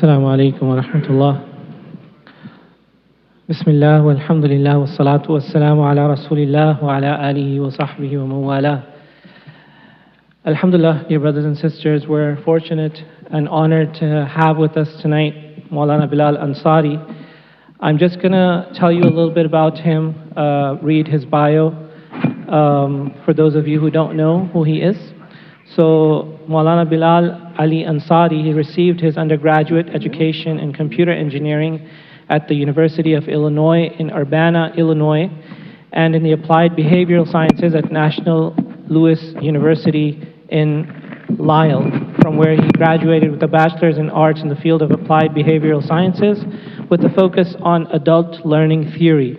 السلام عليكم ورحمة الله. بسم الله والحمد لله والصلاة والسلام على رسول الله وعلى آله وصحبه ومن والاه. Alhamdulillah, dear brothers and sisters, we're fortunate and honored to have with us tonight Mawlana BIlal Ansari. I'm just going to tell you a little bit about him, read his bio, for those of you who don't know who he is. So Mawlana BIlal Ali Ansari, he received his undergraduate education in computer engineering at the University of Illinois in Urbana, Illinois, and in the applied behavioral sciences at National Louis University in Lisle, from where he graduated with a bachelor's in arts in the field of applied behavioral sciences with a focus on adult learning theory.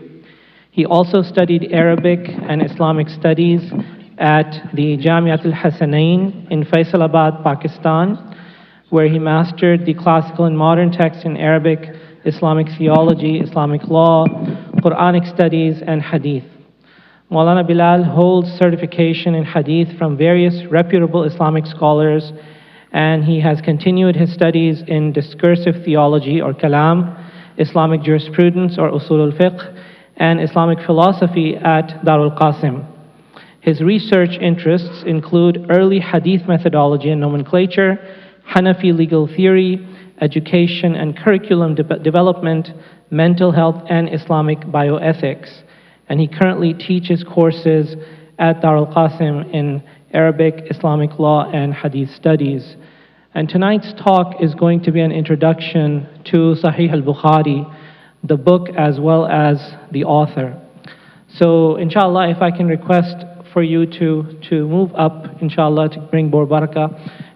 He also studied Arabic and Islamic studies at the Jamiat al-Hassanain in Faisalabad, Pakistan, where he mastered the classical and modern texts in Arabic, Islamic theology, Islamic law, Quranic studies, and hadith. Mawlana BIlal holds certification in hadith from various reputable Islamic scholars, and he has continued his studies in discursive theology or kalam, Islamic jurisprudence or usul al-fiqh, and Islamic philosophy at Darul Qasim. His research interests include early hadith methodology and nomenclature, Hanafi legal theory, education and curriculum development, mental health, and Islamic bioethics. And he currently teaches courses at Darul Qasim in Arabic, Islamic law, and hadith studies. And tonight's talk is going to be an introduction to Sahih Al-Bukhari, the book as well as the author. So inshallah, if I can request for you to move up, inshallah, to bring more barakah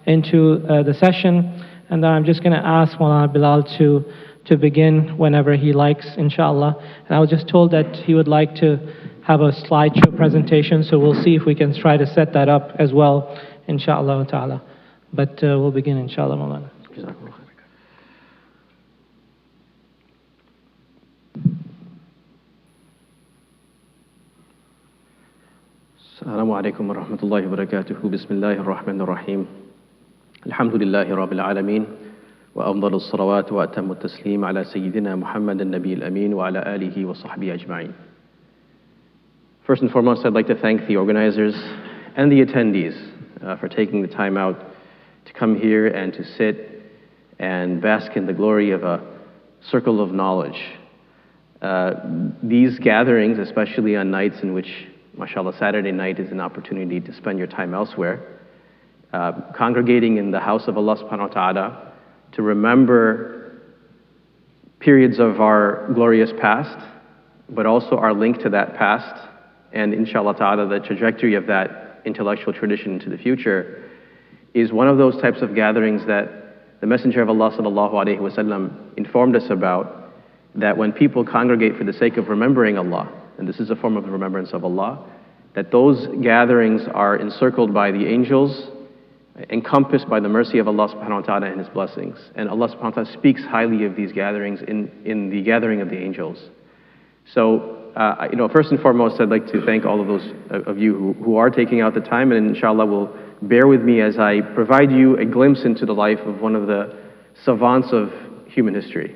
into the session. And then I'm just going to ask Mawlana BIlal to begin whenever he likes, inshallah. And I was just told that he would like to have a slideshow presentation, so we'll see if we can try to set that up as well, inshallah ta'ala. But we'll begin, inshallah, Mawlana. السلام عليكم ورحمة الله وبركاته. بسم الله الرحمن الرحيم. الحمد لله رب العالمين وأفضل الصلوات وأتم التسليم على سيدنا محمد النبي الأمين وعلى آله وصحبه أجمعين. First and foremost, I'd like to thank the organizers and the attendees for taking the time out to come here and to sit and bask in the glory of a circle of knowledge. These gatherings, especially on nights in which, mashallah, Saturday night is an opportunity to spend your time elsewhere, congregating in the house of Allah subhanahu wa ta'ala to remember periods of our glorious past, but also our link to that past, and inshallah ta'ala the trajectory of that intellectual tradition into the future, is one of those types of gatherings that the Messenger of Allah sallallahu alaihi wasallam informed us about, that when people congregate for the sake of remembering Allah, and this is a form of the remembrance of Allah, that those gatherings are encircled by the angels, encompassed by the mercy of Allah subhanahu wa ta'ala and His blessings. And Allah subhanahu wa ta'ala speaks highly of these gatherings in the gathering of the angels. So, first and foremost, I'd like to thank all of those of you who are taking out the time, and inshallah will bear with me as I provide you a glimpse into the life of one of the savants of human history.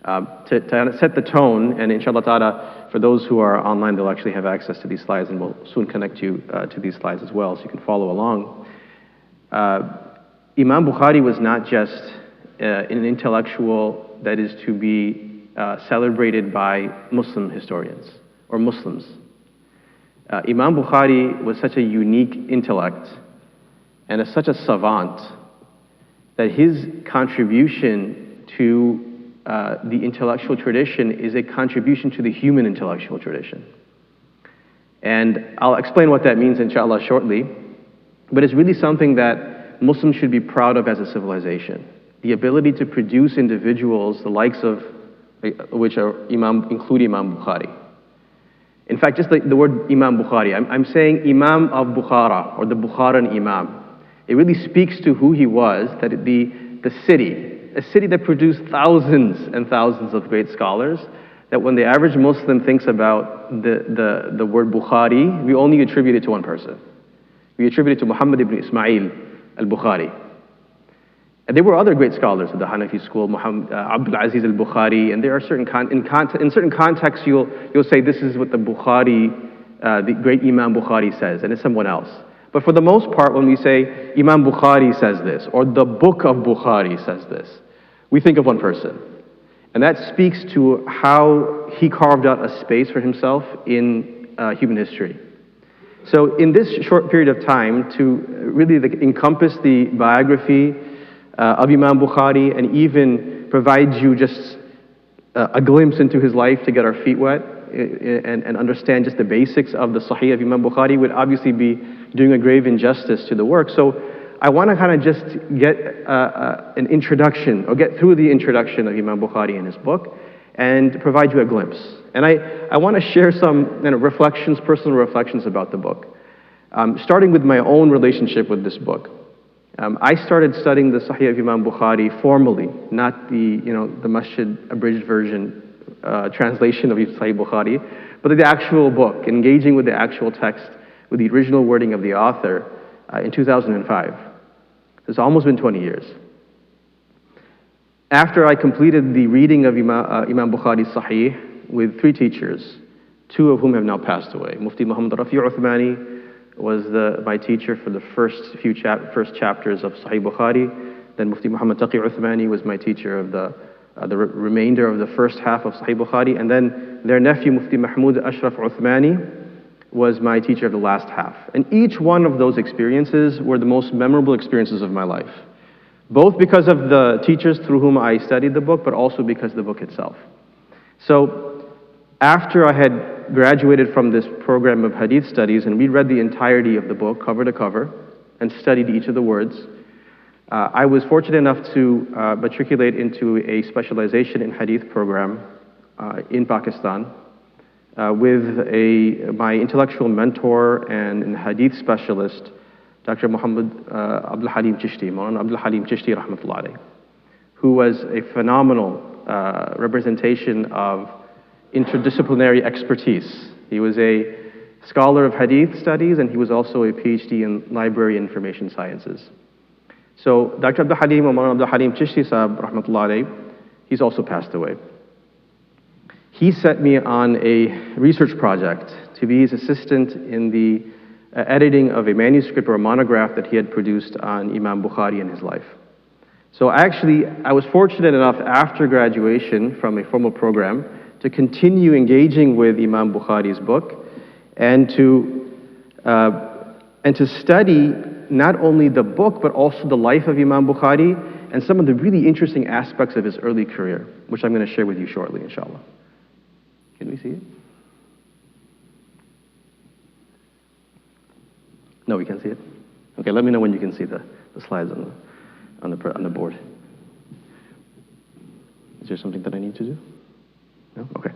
To set the tone, and inshallah ta'ala, for those who are online, they'll actually have access to these slides, and we'll soon connect you to these slides as well, so you can follow along. Imam Bukhari was not just an intellectual that is to be celebrated by Muslim historians or Muslims. Imam Bukhari was such a unique intellect and such a savant that his contribution to the intellectual tradition is a contribution to the human intellectual tradition. And I'll explain what that means, inshallah, shortly. But it's really something that Muslims should be proud of as a civilization. The ability to produce individuals, the likes of which include Imam Bukhari. In fact, just the word Imam Bukhari, I'm saying Imam of Bukhara, or the Bukharan Imam. It really speaks to who he was, that the city, a city that produced thousands and thousands of great scholars, that when the average Muslim thinks about the word Bukhari, we only attribute it to one person. We attribute it to Muhammad ibn Ismail al-Bukhari. And there were other great scholars of the Hanafi school, Abdul Aziz Al-Bukhari, and there are in certain contexts you'll say this is what the Bukhari, the great Imam Bukhari says, and it's someone else. But for the most part, when we say Imam Bukhari says this, or the book of Bukhari says this, we think of one person. And that speaks to how he carved out a space for himself in human history. So in this short period of time, to really encompass the biography of Imam Bukhari and even provide you just a glimpse into his life to get our feet wet and understand just the basics of the Sahih of Imam Bukhari would obviously be doing a grave injustice to the work. So I want to kind of just get an introduction, or get through the introduction of Imam Bukhari in his book and provide you a glimpse. And I want to share some reflections, personal reflections about the book, starting with my own relationship with this book. I started studying the Sahih of Imam Bukhari formally, not the Masjid abridged version translation of Sahih Bukhari, but the actual book, engaging with the actual text, with the original wording of the author in 2005. It's almost been 20 years. After I completed the reading of Imam Bukhari's Sahih with 3 teachers, 2 of whom have now passed away. Mufti Muhammad Rafi' Uthmani was my teacher for the first chapters of Sahih Bukhari. Then Mufti Muhammad Taqi Uthmani was my teacher of the remainder of the first half of Sahih Bukhari. And then their nephew, Mufti Mahmud Ashraf Uthmani, was my teacher of the last half. And each one of those experiences were the most memorable experiences of my life, both because of the teachers through whom I studied the book, but also because of the book itself. So after I had graduated from this program of hadith studies and reread the entirety of the book, cover to cover, and studied each of the words, I was fortunate enough to matriculate into a specialization in hadith program in Pakistan with my intellectual mentor and hadith specialist, Dr. Muhammad Abdul Halim Chishti, Mawlana Abdul Halim Chishti rahmatullah alayhi, who was a phenomenal representation of interdisciplinary expertise. He was a scholar of hadith studies, and he was also a PhD in library information sciences. So Dr. Abdul Halim, or Mawlana Abdul Halim Chishti Sahab rahmatullah alayhi, he's also passed away. He set me on a research project to be his assistant in the editing of a manuscript or a monograph that he had produced on Imam Bukhari and his life. So I was fortunate enough after graduation from a formal program to continue engaging with Imam Bukhari's book and to study not only the book but also the life of Imam Bukhari and some of the really interesting aspects of his early career, which I'm going to share with you shortly, inshallah. Can we see it? No, we can't see it? Okay, let me know when you can see the slides on the board. Is there something that I need to do? No? Okay.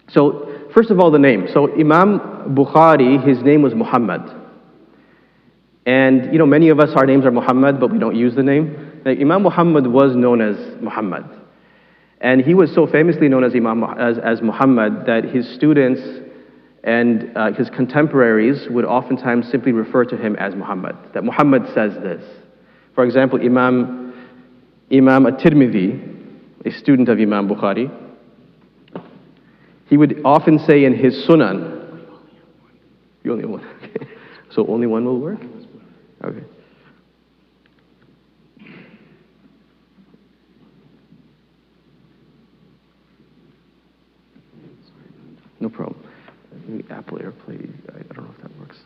So, first of all, the name. So, Imam Bukhari, his name was Muhammad. And, many of us, our names are Muhammad, but we don't use the name. Like, Imam Muhammad was known as Muhammad. And he was so famously known as Muhammad that his students and his contemporaries would oftentimes simply refer to him as Muhammad, that Muhammad says this. For example, Imam At-Tirmidhi, a student of Imam Bukhari, he would often say in his Sunan, you only have one, okay. So only one will work? Okay. No problem. Maybe Apple AirPlay, I don't know if that works.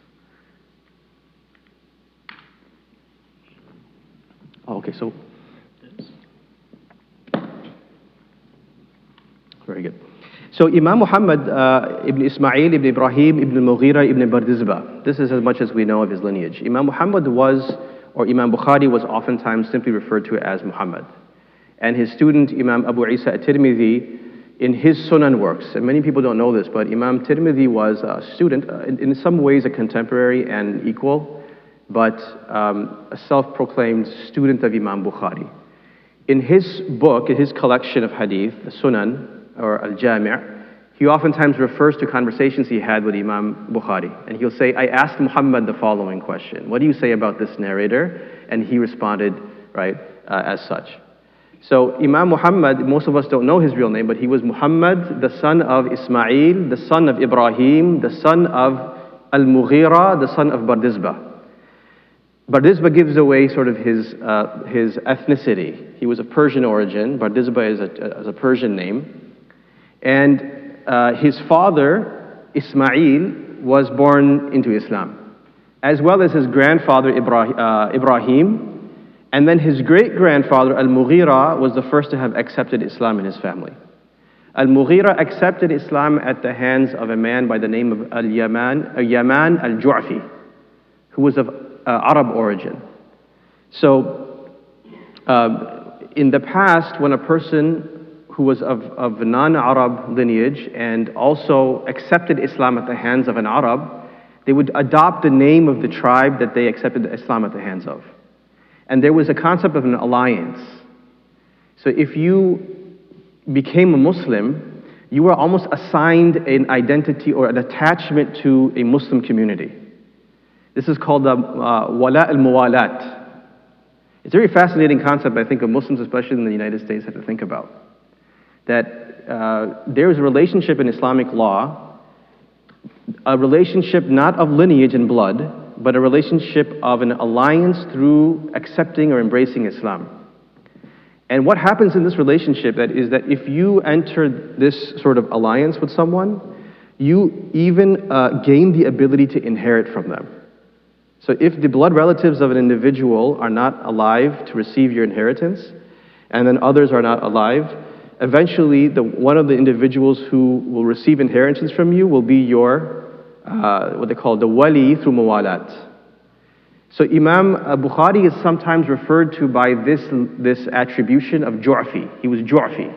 Oh, okay, so. Very good. So Imam Muhammad ibn Ismail ibn Ibrahim ibn Mughira ibn Bardizbah. This is as much as we know of his lineage. Imam Muhammad Imam Bukhari was oftentimes simply referred to as Muhammad. And his student, Imam Abu Isa At-Tirmidhi, in his Sunan works, and many people don't know this, but Imam Tirmidhi was a student, in some ways a contemporary and equal, but a self-proclaimed student of Imam Bukhari. In his book, in his collection of hadith, the Sunan, or Al-Jami', he oftentimes refers to conversations he had with Imam Bukhari. And he'll say, I asked Muhammad the following question. What do you say about this narrator? And he responded right, as such. So Imam Muhammad, most of us don't know his real name, but he was Muhammad, the son of Ismail, the son of Ibrahim, the son of Al-Mughira, the son of Bardizbah. Bardizbah gives away sort of his ethnicity. He was of Persian origin. Bardizbah is a Persian name. And his father, Ismail, was born into Islam, as well as his grandfather, Ibrahim. And then his great-grandfather, Al-Mughira, was the first to have accepted Islam in his family. Al-Mughira accepted Islam at the hands of a man by the name of Yaman al-Ju'fi, who was of Arab origin. So, in the past, when a person who was of non-Arab lineage and also accepted Islam at the hands of an Arab, they would adopt the name of the tribe that they accepted Islam at the hands of. And there was a concept of an alliance. So if you became a Muslim, you were almost assigned an identity or an attachment to a Muslim community. This is called the wala al-muwalat. It's a very fascinating concept, I think, of Muslims, especially in the United States, have to think about. That there is a relationship in Islamic law, a relationship not of lineage and blood, but a relationship of an alliance through accepting or embracing Islam. And what happens in this relationship is that if you enter this sort of alliance with someone, you even gain the ability to inherit from them. So if the blood relatives of an individual are not alive to receive your inheritance, and then others are not alive, eventually one of the individuals who will receive inheritance from you will be your what they call the wali through muwalat. So Imam Bukhari is sometimes referred to by this attribution of Ju'fi. He was Ju'fi.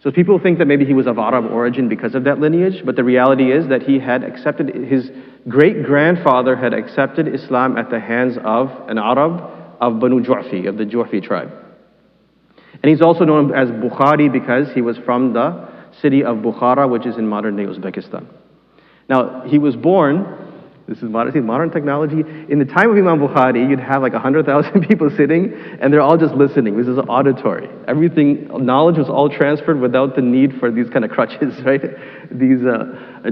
So people think that maybe he was of Arab origin because of that lineage, but the reality is that he had accepted, his great-grandfather had accepted Islam at the hands of an Arab of Banu Ju'fi, of the Ju'fi tribe. And he's also known as Bukhari because he was from the city of Bukhara, which is in modern-day Uzbekistan. Now, he was born, this is modern technology, in the time of Imam Bukhari, you'd have like 100,000 people sitting, and they're all just listening. This is auditory. Everything, knowledge was all transferred without the need for these kind of crutches, right? These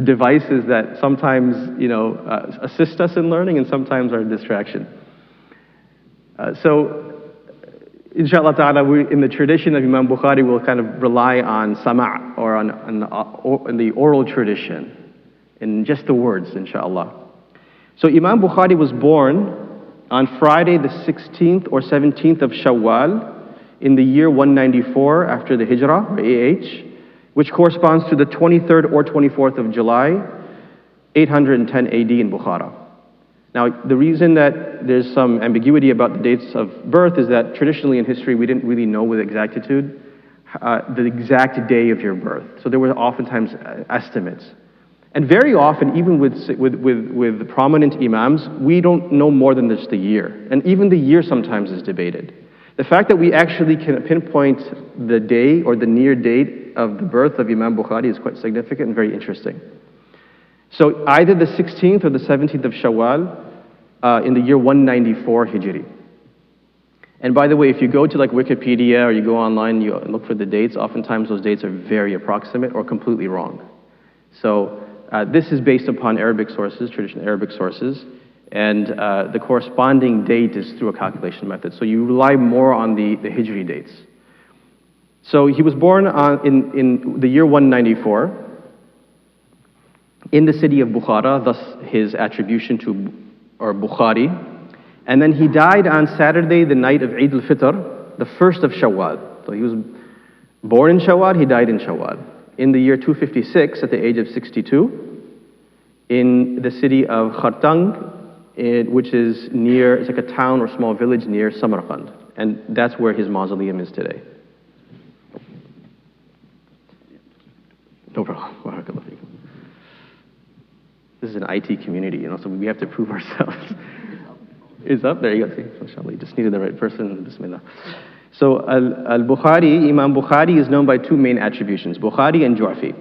devices that sometimes, assist us in learning and sometimes are a distraction. So, inshallah ta'ala, in the tradition of Imam Bukhari, we'll kind of rely on sama' or on the oral tradition. In just the words, inshallah. So Imam Bukhari was born on Friday the 16th or 17th of Shawwal in the year 194 after the Hijrah, or AH, which corresponds to the 23rd or 24th of July, 810 AD in Bukhara. Now, the reason that there's some ambiguity about the dates of birth is that traditionally in history we didn't really know with exactitude the exact day of your birth. So there were oftentimes estimates. And very often, even with prominent imams, we don't know more than just the year. And even the year sometimes is debated. The fact that we actually can pinpoint the day or the near date of the birth of Imam Bukhari is quite significant and very interesting. So either the 16th or the 17th of Shawwal in the year 194 Hijri. And by the way, if you go to like Wikipedia or you go online, you look for the dates, oftentimes those dates are very approximate or completely wrong. So this is based upon Arabic sources, traditional Arabic sources, and the corresponding date is through a calculation method. So you rely more on the Hijri dates. So he was born in the year 194 in the city of Bukhara, thus his attribution to, or Bukhari. And then he died on Saturday, the night of Eid al-Fitr, the 1st of Shawwal. So he was born in Shawwal, he died in Shawwal. In the year 256, at the age of 62, in the city of Khartang, which is near, it's like a town or small village near Samarkand. And that's where his mausoleum is today. No problem. This is an IT community, so we have to prove ourselves. It's up there, you got to see. Inshallah, you just needed the right person. Bismillah. So Al-Bukhari, Imam Bukhari is known by two main attributions, Bukhari and Ju'fi.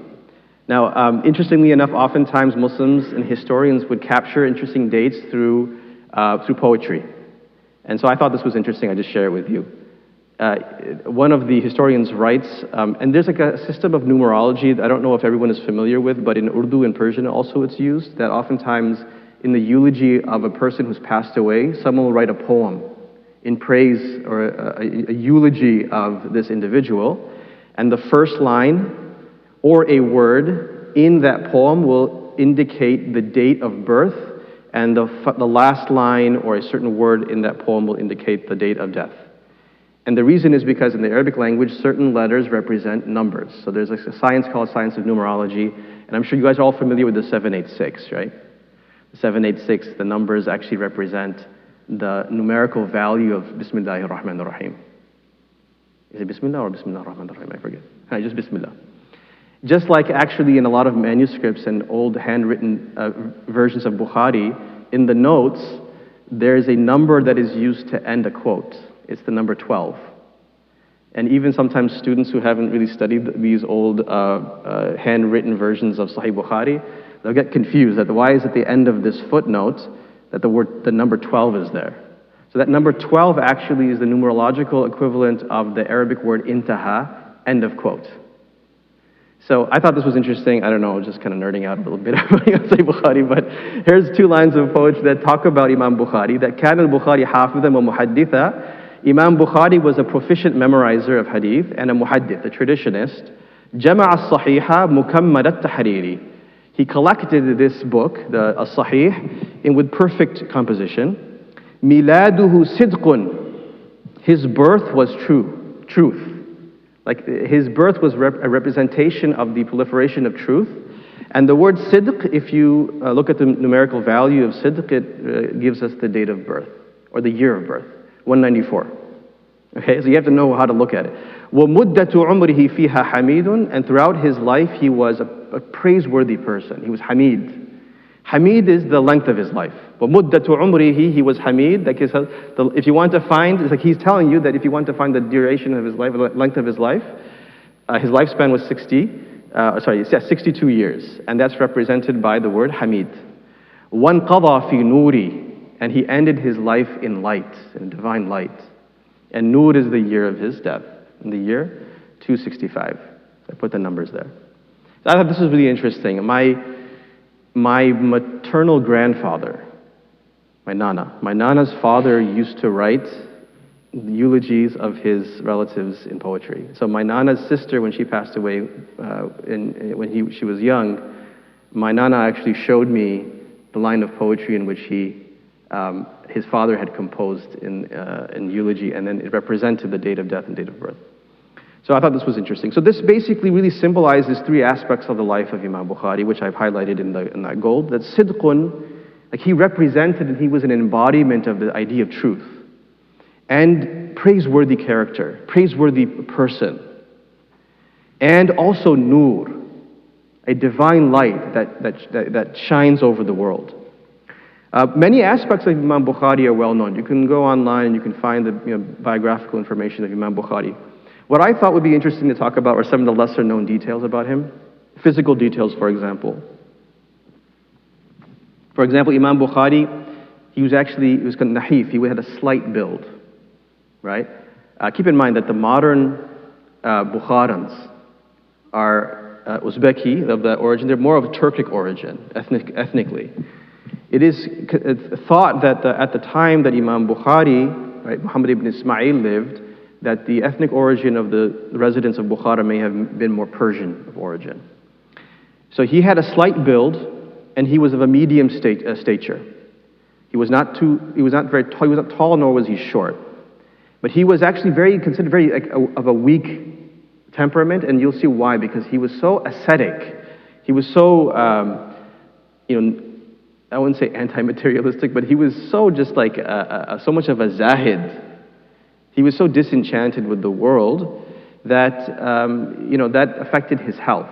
Now, interestingly enough, oftentimes Muslims and historians would capture interesting dates through poetry. And so I thought this was interesting. I just share it with you. One of the historians writes, and there's like a system of numerology that I don't know if everyone is familiar with, but in Urdu and Persian also it's used, that oftentimes in the eulogy of a person who's passed away, someone will write a poem in praise or a eulogy of this individual, and the first line or a word in that poem will indicate the date of birth, and the last line or a certain word in that poem will indicate the date of death. And the reason is because in the Arabic language, certain letters represent numbers. So there's a science called science of numerology, and I'm sure you guys are all familiar with the 786, right? The 786, the numbers actually represent the numerical value of Bismillahir Rahmanir Rahim. Is it Bismillah or Bismillah Rahman Rahim? I forget. Just Bismillah. Just like actually in a lot of manuscripts and old handwritten versions of Bukhari, in the notes, there's a number that is used to end a quote. It's the number 12. And even sometimes students who haven't really studied these old handwritten versions of Sahih Bukhari, they'll get confused that why is at the end of this footnote that the number 12 is there. So that number 12 actually is the numerological equivalent of the Arabic word intaha, end of quote. So I thought this was interesting. I don't know, just kind of nerding out a little bit about Sahih Bukhari, but here's two lines of poetry that talk about Imam Bukhari, that كان البخاري حافظا ومحدثا. Imam Bukhari was a proficient memorizer of hadith and a muhaddith, a traditionist. جمع الصحيح مكمل التحرير. He collected this book, the Sahih, with perfect composition. ميلاده صدق. His birth was truth. Like his birth was a representation of the proliferation of truth. And the word sidq, if you look at the numerical value of sidq, it gives us the date of birth, or the year of birth, 194. Okay, so you have to know how to look at it. وَمُدَّةُ عُمْرِهِ فِيهَا حَمِيدٌ. And throughout his life, he was a praiseworthy person. He was Hamid. Hamid is the length of his life. وَمُدَّةُ عُمْرِهِ, he was Hamid. Like if you want to find, it's like he's telling you that if you want to find the duration of his life, the length of his lifespan was 62 years. And that's represented by the word Hamid. وَانْقَضَى فِي نُورِ. And he ended his life in light, in divine light. And Nur is the year of his death, in the year 265. I put the numbers there. So I thought this was really interesting. My maternal grandfather, my Nana's father used to write eulogies of his relatives in poetry. So my Nana's sister, when she passed away, when she was young, my Nana actually showed me the line of poetry in which his father had composed in eulogy, and then it represented the date of death and date of birth. So I thought this was interesting. So this basically really symbolizes three aspects of the life of Imam Bukhari, which I've highlighted in that gold. That sidqun, like he represented and he was an embodiment of the idea of truth. And praiseworthy character, praiseworthy person. And also nur, a divine light that shines over the world. Many aspects of Imam Bukhari are well known. You can go online and you can find the biographical information of Imam Bukhari. What I thought would be interesting to talk about are some of the lesser known details about him. Physical details, for example. For example, Imam Bukhari, he was kind of nahif. He had a slight build, right? Keep in mind that the modern Bukharans are Uzbeki of that origin. They're more of a Turkic origin, ethnically. It's thought that at the time that Imam Bukhari, right, Muhammad ibn Ismail lived, that the ethnic origin of the residents of Bukhara may have been more Persian of origin. So he had a slight build, and he was of a medium stature. He was not very tall. He was not tall, nor was he short. But he was actually considered very of a weak temperament, and you'll see why. Because he was so ascetic. He was so, I wouldn't say anti-materialistic, but he was so just like so much of a zahid. He was so disenchanted with the world that that affected his health.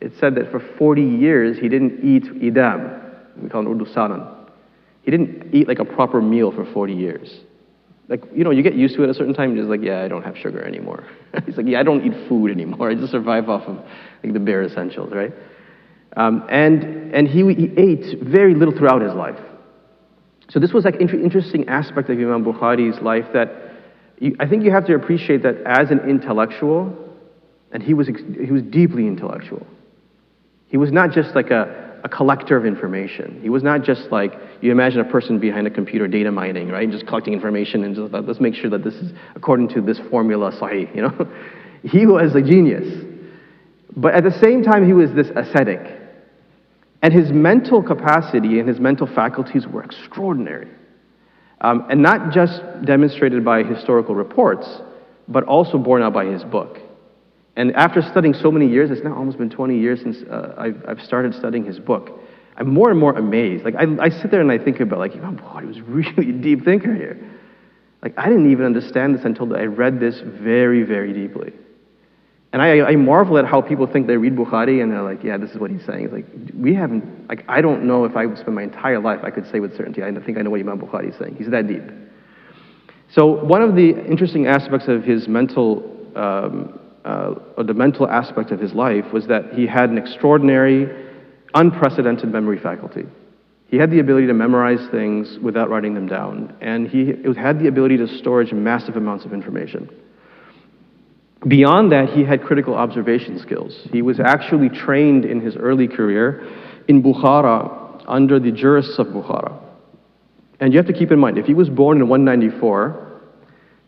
It said that for 40 years he didn't eat idam. We call it Urdu sanan. He didn't eat like a proper meal for 40 years. Like, you get used to it at a certain time, you're just like, yeah, I don't have sugar anymore. He's like, yeah, I don't eat food anymore. I just survive off of like the bare essentials, right? And he ate very little throughout his life. So this was like interesting aspect of Imam Bukhari's life that I think you have to appreciate that as an intellectual, and he was deeply intellectual. He was not just like a collector of information. He was not just like, you imagine a person behind a computer data mining, right? Just collecting information and just let's make sure that this is according to this formula sahih, you know? He was a genius. But at the same time, he was this ascetic. And his mental capacity and his mental faculties were extraordinary. And not just demonstrated by historical reports, but also borne out by his book. And after studying so many years, it's now almost been 20 years since I've started studying his book, I'm more and more amazed. Like I sit there and I think about like, Imam Bukhari was really a deep thinker here. Like I didn't even understand this until I read this very, very deeply. And I marvel at how people think they read Bukhari and they're like, yeah, this is what he's saying. It's like, we haven't, like, I don't know if I would spend my entire life, I could say with certainty, I think I know what Imam Bukhari is saying. He's that deep. So one of the interesting aspects of his mental, or the mental aspect of his life was that he had an extraordinary, unprecedented memory faculty. He had the ability to memorize things without writing them down. And he had the ability to storage massive amounts of information. Beyond that, he had critical observation skills. He was actually trained in his early career in Bukhara under the jurists of Bukhara. And you have to keep in mind, if he was born in 194,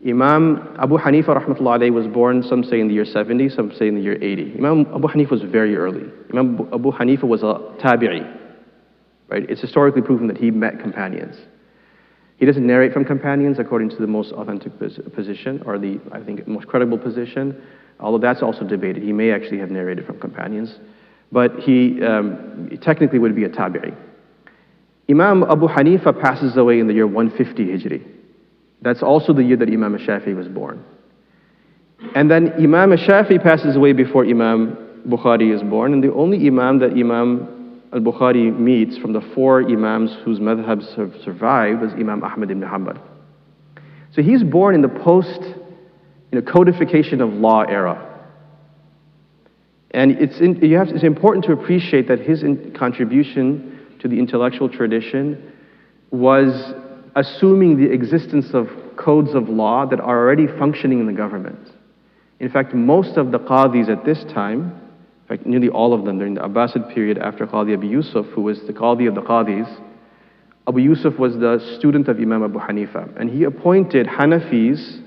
Imam Abu Hanifa rahmatullahi alayhi was born, some say in the year 70, some say in the year 80. Imam Abu Hanifa was very early. Imam Abu Hanifa was a tabi'i, right? It's historically proven that he met companions. He doesn't narrate from companions according to the most authentic position, or the, I think, most credible position, although that's also debated. He may actually have narrated from companions, but he technically would be a tabi'i. Imam Abu Hanifa passes away in the year 150 Hijri. That's also the year that Imam Shafi was born. And then Imam Shafi passes away before Imam Bukhari is born, and the only Imam that Imam Al-Bukhari meets from the four Imams whose madhabs have survived was Imam Ahmad ibn Hanbal. So he's born in the post-codification of law era. And it's important to appreciate that his contribution to the intellectual tradition was assuming the existence of codes of law that are already functioning in the government. In fact, most of the qadis at this time, in fact, nearly all of them during the Abbasid period after Qadi Abu Yusuf, who was the Qadi of the Qadis, Abu Yusuf was the student of Imam Abu Hanifa, and he appointed Hanafis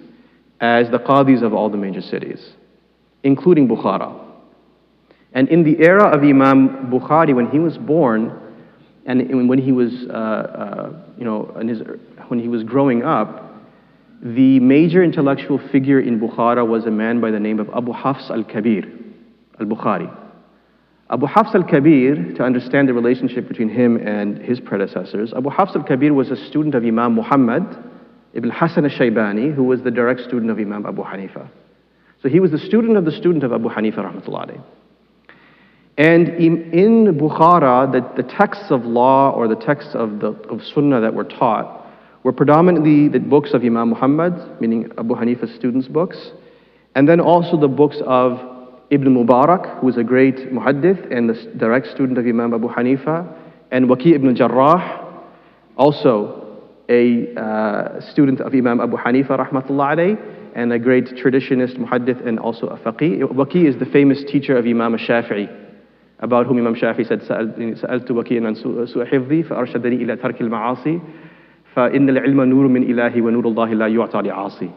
as the Qadis of all the major cities, including Bukhara. And in the era of Imam Bukhari, when he was born, and when he was, when he was growing up, the major intellectual figure in Bukhara was a man by the name of Abu Hafs al-Kabir al-Bukhari. Abu Hafs al-Kabir, to understand the relationship between him and his predecessors, Abu Hafs al-Kabir was a student of Imam Muhammad ibn Hassan al-Shaybani, who was the direct student of Imam Abu Hanifa. So he was the student of Abu Hanifa rahmatullahi alayhi. And in Bukhara, the texts of law or the texts of Sunnah that were taught were predominantly the books of Imam Muhammad, meaning Abu Hanifa's students' books, and then also the books of Ibn Mubarak, who was a great muhaddith and the direct student of Imam Abu Hanifa, and Waki ibn Jarrah, also a student of Imam Abu Hanifa rahmatullah alayhi, and a great traditionist muhaddith and also a faqih. Waki is the famous teacher of Imam al-Shafi'i, about whom Imam Shafi'i said, سألت وكيعا عن سوء حفظي فأرشدني إلى ترك المعاصي فإن العلم نور من إلهي ونور الله لا يعطى لعاصي.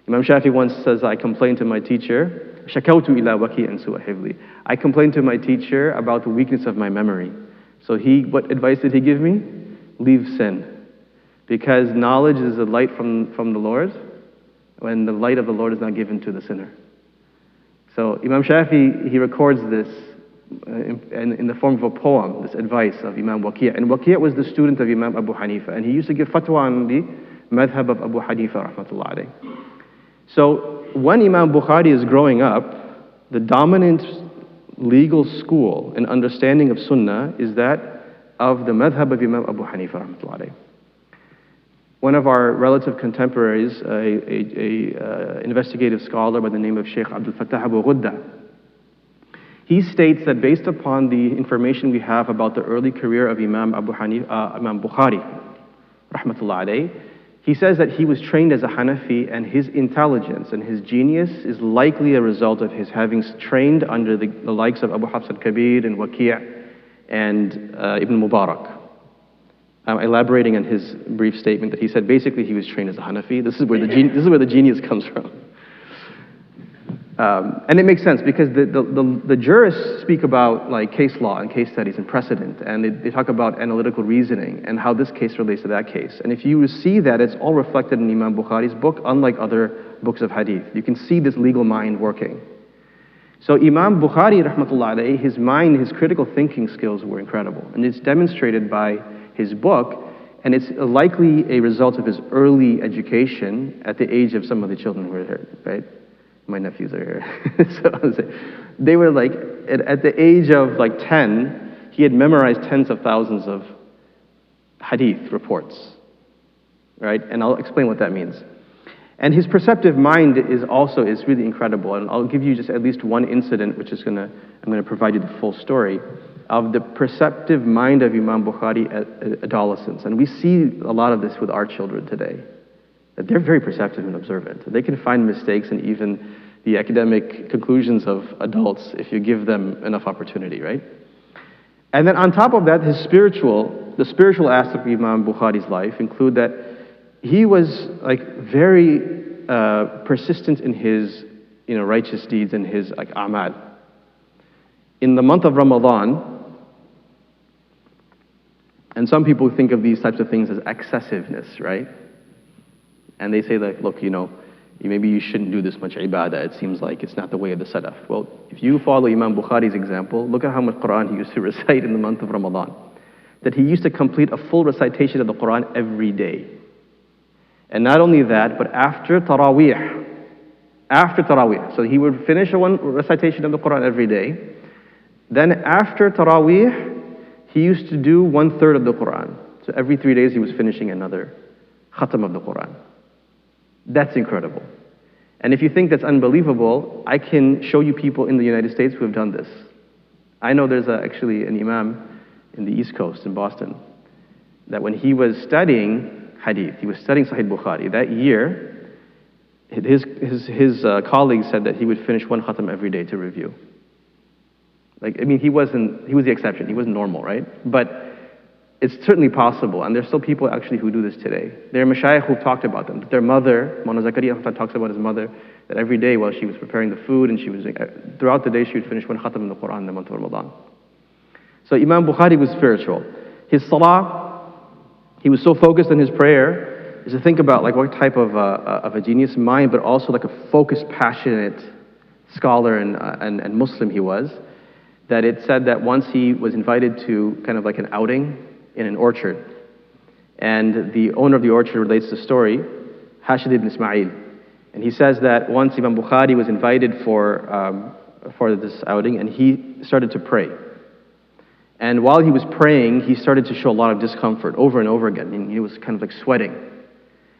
Imam Shafi'i once says, I complained to my teacher, شكوت إلى وكيع عن سوء حفظي. I complained to my teacher about the weakness of my memory. So what advice did he give me? Leave sin. Because knowledge is a light from the Lord, when the light of the Lord is not given to the sinner. So Imam Shafi'i, he records this in the form of a poem, this advice of Imam Waki'. And Waki' was the student of Imam Abu Hanifa, and he used to give fatwa on the madhab of Abu Hanifa rahmatullah alayhi. So when Imam Bukhari is growing up, the dominant legal school and understanding of Sunnah is that of the madhab of Imam Abu Hanifa rahmatullah alayhi. One of our relative contemporaries, an investigative scholar by the name of Sheikh Abdul Fattah Abu Ghudda, he states that based upon the information we have about the early career of Imam Bukhari, rahmatullah alayh, he says that he was trained as a Hanafi, and his intelligence and his genius is likely a result of his having trained under the likes of Abu Hafs al-Kabir and Waqi' and Ibn Mubarak. Elaborating on his brief statement that he said basically he was trained as a Hanafi. This is where the genius comes from. And it makes sense because the jurists speak about like case law and case studies and precedent, and they talk about analytical reasoning and how this case relates to that case. And if you see that, it's all reflected in Imam Bukhari's book, unlike other books of hadith. You can see this legal mind working. So Imam Bukhari, rahmatullah alayhi, his mind, his critical thinking skills were incredible. And it's demonstrated by his book, and it's likely a result of his early education at the age of some of the children who are here, right? My nephews are here. So they were like, at the age of like 10, he had memorized tens of thousands of hadith reports, right? And I'll explain what that means. And his perceptive mind is really incredible. And I'll give you just at least one incident, which is I'm gonna provide you the full story of the perceptive mind of Imam Bukhari at adolescence. And we see a lot of this with our children today. That they're very perceptive and observant. They can find mistakes in even the academic conclusions of adults if you give them enough opportunity, right? And then on top of that, the spiritual aspect of Imam Bukhari's life include that he was like very persistent in his righteous deeds and his like a'mal. In the month of Ramadan, and some people think of these types of things as excessiveness, right? And they say like, look, maybe you shouldn't do this much ibadah. It seems like it's not the way of the Salaf. Well, if you follow Imam Bukhari's example, look at how much Quran he used to recite in the month of Ramadan. That he used to complete a full recitation of the Quran every day. And not only that, but after Taraweeh. So he would finish one recitation of the Quran every day. Then after Taraweeh, he used to do 1/3 of the Quran. So every 3 days he was finishing another khatam of the Quran. That's incredible. And if you think that's unbelievable, I can show you people in the United States who have done this. I know there's actually an imam in the East Coast, in Boston, that when he was studying hadith, he was studying Sahih Al-Bukhari, that year, his colleagues said that he would finish one khatam every day to review. He was the exception. He wasn't normal, right? But it's certainly possible, and there's still people actually who do this today. There are mashayikh who've talked about them. Their mother, Mawlana Zakaria talks about his mother, that every day while she was preparing the food and throughout the day she would finish one khatam in the Quran in the month of Ramadan. So Imam Bukhari was spiritual. His salah, he was so focused on his prayer, is to think about like what type of a genius mind, but also like a focused, passionate scholar and Muslim he was, that it said that once he was invited to kind of like an outing in an orchard. And the owner of the orchard relates the story, Hashid ibn Ismail. And he says that once Imam Bukhari was invited for this outing, and he started to pray. And while he was praying, he started to show a lot of discomfort over and over again. And he was kind of like sweating.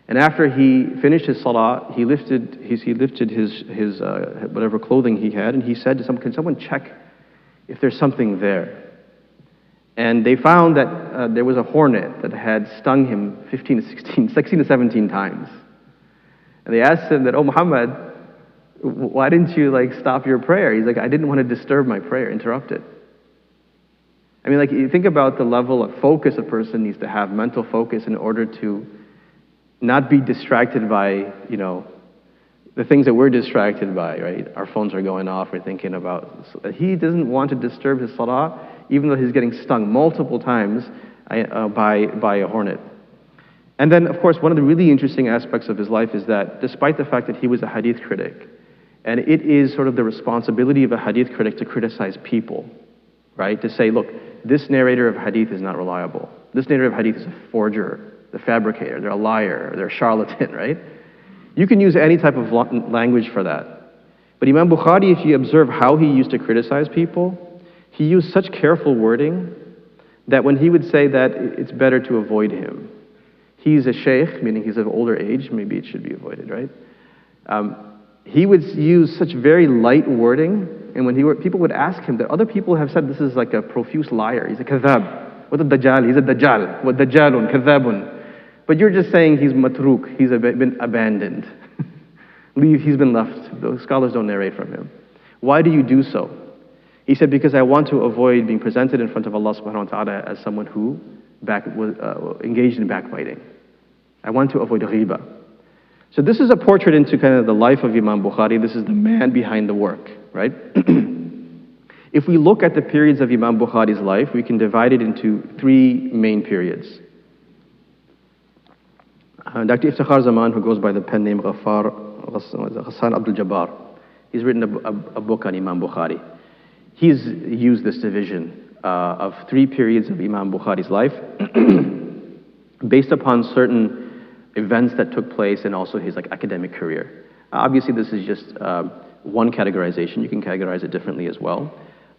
And after he finished his salah, he lifted his whatever clothing he had, and he said to someone, "Can someone check if there's something there?" And they found that there was a hornet that had stung him 16 to 17 times. And they asked him that, "Oh Muhammad, why didn't you like stop your prayer?" He's like, "I didn't want to disturb my prayer, interrupt it." I mean, like, you think about the level of focus a person needs to have, mental focus, in order to not be distracted by, the things that we're distracted by, right? Our phones are going off, we're thinking about. He doesn't want to disturb his salah, even though he's getting stung multiple times by a hornet. And then, of course, one of the really interesting aspects of his life is that despite the fact that he was a hadith critic, and it is sort of the responsibility of a hadith critic to criticize people, right? To say, look, this narrator of hadith is not reliable. This narrator of hadith is a forger, the fabricator, they're a liar, they're a charlatan, right? You can use any type of language for that. But Imam Bukhari, if you observe how he used to criticize people, he used such careful wording that when he would say that it's better to avoid him. He's a sheikh, meaning he's of older age, maybe it should be avoided, right? He would use such very light wording, and when people would ask him that other people have said this is like a profuse liar, he's a kadhab. What a dajjal, he's a dajjal. What dajjalun, kadhabun. But you're just saying he's matruk, he's been abandoned. He's been left. The scholars don't narrate from him. Why do you do so? He said, because I want to avoid being presented in front of Allah subhanahu wa ta'ala as someone who was engaged in backbiting. I want to avoid ghiba. So this is a portrait into kind of the life of Imam Bukhari. This is the man behind the work, right? If we look at the periods of Imam Bukhari's life, we can divide it into three main periods. Dr. Iftikhar Zaman, who goes by the pen name Ghassan Abdul Jabbar, he's written a book on Imam Bukhari. He's used this division of three periods of Imam Bukhari's life based upon certain events that took place and also his academic career. Obviously, this is just one categorization. You can categorize it differently as well.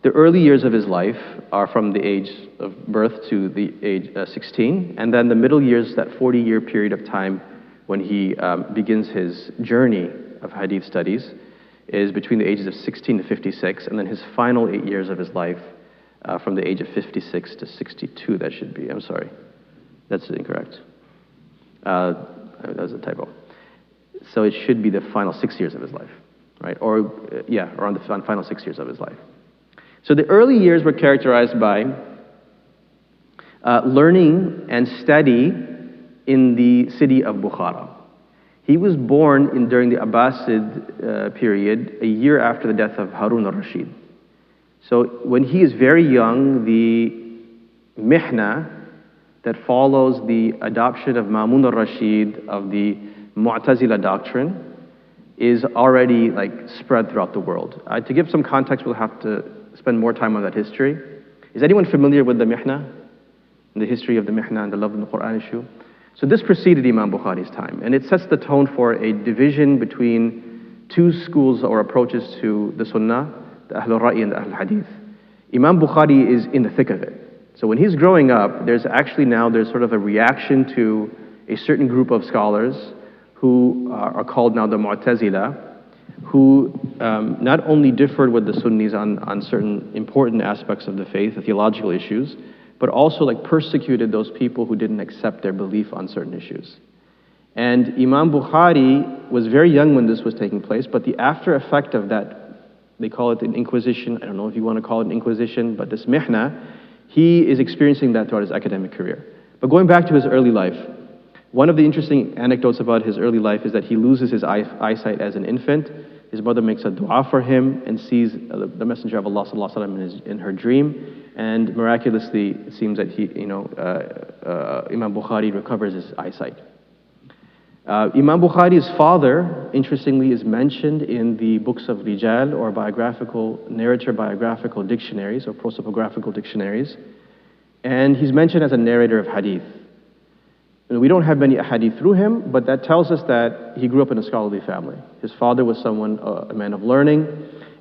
The early years of his life are from the age of birth to the age 16, and then the middle years, that 40-year period of time when he begins his journey of hadith studies, is between the ages of 16 to 56, and then his final 8 years of his life from the age of 56 to 62, that should be. I'm sorry. That's incorrect. That was a typo. So it should be the final 6 years of his life, right? Or, around the final 6 years of his life. So the early years were characterized by learning and study in the city of Bukhara. He was born during the Abbasid period, a year after the death of Harun al-Rashid. So when he is very young, the mihna that follows the adoption of Ma'mun al-Rashid of the Mu'tazila doctrine is already spread throughout the world. To give some context, we'll have to spend more time on that history. Is anyone familiar with the mihna? The history of the mihna and the love of the Quran issue? So this preceded Imam Bukhari's time, and it sets the tone for a division between two schools or approaches to the Sunnah, the Ahlul Ra'i and the Ahlul Hadith. Imam Bukhari is in the thick of it. So when he's growing up, there's sort of a reaction to a certain group of scholars who are called now the Mu'tazila, who not only differed with the Sunnis on certain important aspects of the faith, the theological issues, but also persecuted those people who didn't accept their belief on certain issues. And Imam Bukhari was very young when this was taking place, but the after effect of that, they call it an inquisition, I don't know if you want to call it an inquisition, but this mihna, he is experiencing that throughout his academic career. But going back to his early life, one of the interesting anecdotes about his early life is that he loses his eyesight as an infant. His mother makes a dua for him and sees the Messenger of Allah sallallahu alaihi wasallam in her dream, and miraculously, it seems that Imam Bukhari recovers his eyesight. Imam Bukhari's father, interestingly, is mentioned in the books of Rijal, or narrator-biographical dictionaries, or prosopographical dictionaries, and he's mentioned as a narrator of hadith. And we don't have many hadith through him, but that tells us that he grew up in a scholarly family. His father was a man of learning,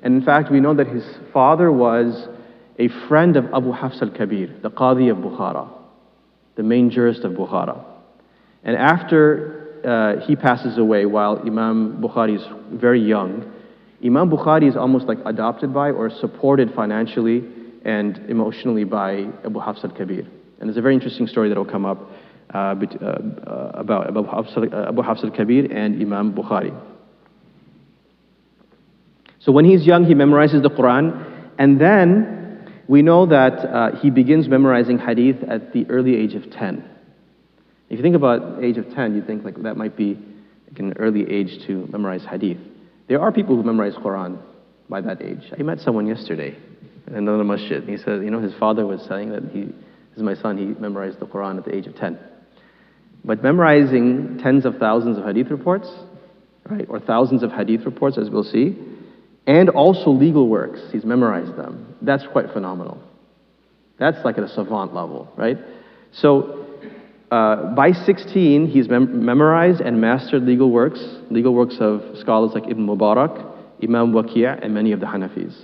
and in fact, we know that his father was a friend of Abu Hafs al-Kabir, the Qadi of Bukhara, the main jurist of Bukhara. And after he passes away while Imam Bukhari is very young, Imam Bukhari is almost adopted by or supported financially and emotionally by Abu Hafs al-Kabir. And there's a very interesting story that will come up about Abu Hafs al-Kabir and Imam Bukhari. So when he's young, he memorizes the Quran, and then we know that he begins memorizing hadith at the early age of 10. If you think about age of 10, you think that might be an early age to memorize hadith. There are people who memorize Quran by that age. I met someone yesterday in another masjid. He said, his father was saying that this is my son, he memorized the Quran at the age of 10. But memorizing tens of thousands of hadith reports, right, or thousands of hadith reports, as we'll see, and also legal works, he's memorized them. That's quite phenomenal. That's at a savant level, right? So by 16, he's memorized and mastered legal works of scholars like Ibn Mubarak, Imam Waqi', and many of the Hanafis.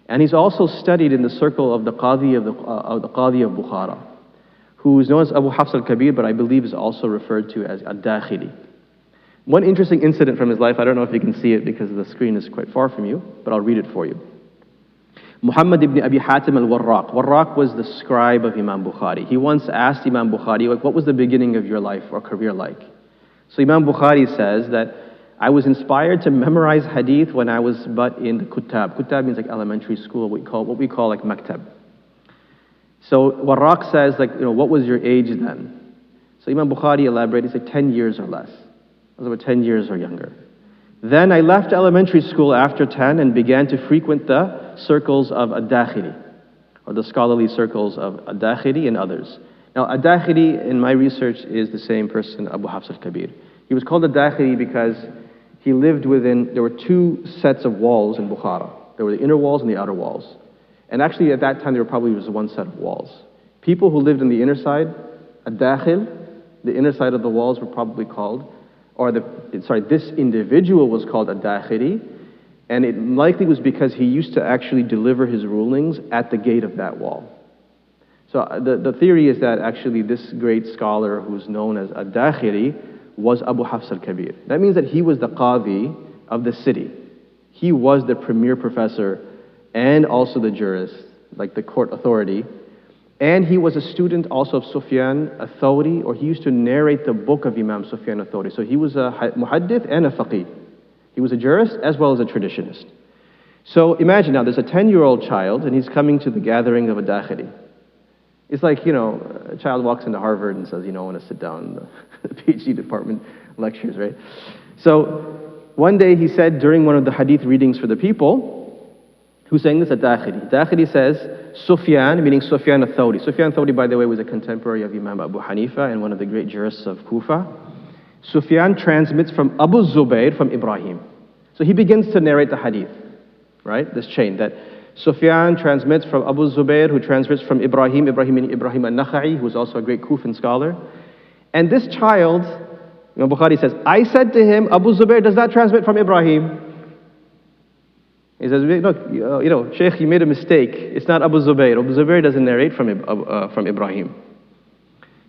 And he's also studied in the circle of the Qadi of Bukhara, who is known as Abu Hafs al-Kabir, but I believe is also referred to as Ad-Dakhili. One interesting incident from his life, I don't know if you can see it because the screen is quite far from you, but I'll read it for you. Muhammad ibn Abi Hatim al-Warraq. Warraq was the scribe of Imam Bukhari. He once asked Imam Bukhari, like, what was the beginning of your life or career like? So Imam Bukhari says that I was inspired to memorize hadith when I was but in the kutab. Kutab means like elementary school, what we call like maktab. So Warraq says, like, what was your age then? So Imam Bukhari elaborated, he said 10 years or less. I was about 10 years or younger. Then I left elementary school after 10 and began to frequent the circles of Ad-Dakhili, or the scholarly circles of Ad-Dakhili and others. Now, Ad-Dakhili, in my research, is the same person, Abu Hafs al-Kabir. He was called Ad-Dakhili because he lived within, there were two sets of walls in Bukhara. There were the inner walls and the outer walls. And actually, at that time, there probably was one set of walls. People who lived in the inner side, Ad-Dakhil, the inner side of the walls were probably called, this individual was called Ad-Dakhili, and it likely was because he used to actually deliver his rulings at the gate of that wall. So the theory is that actually this great scholar who's known as Ad-Dakhili was Abu Hafs al-Kabir. That means that he was the Qadi of the city. He was the premier professor and also the jurist, like the court authority. And he was a student also of Sufyan al-Thawri, or he used to narrate the book of Imam Sufyan al-Thawri. So he was a muhaddith and a faqih. He was a jurist as well as a traditionist. So imagine now, there's a 10-year-old child, and he's coming to the gathering of a Dakhili. It's like, a child walks into Harvard and says, I want to sit down in the PhD department lectures, right? So one day he said during one of the hadith readings for the people, who's saying this? Ad-Dakhili. Dakhili says, Sufyan, meaning Sufyan al-Thawri. Sufyan al-Thawri, by the way, was a contemporary of Imam Abu Hanifa and one of the great jurists of Kufa. Sufyan transmits from Abu Zubayr from Ibrahim. So he begins to narrate the hadith, right? This chain that Sufyan transmits from Abu Zubayr, who transmits from Ibrahim meaning Ibrahim al-Nakha'i, who was also a great Kufan scholar. And this child, Imam Bukhari says, I said to him, Abu Zubayr does not transmit from Ibrahim. He says, look, Sheikh, you made a mistake. It's not Abu Zubayr. Abu Zubayr doesn't narrate from Ibrahim.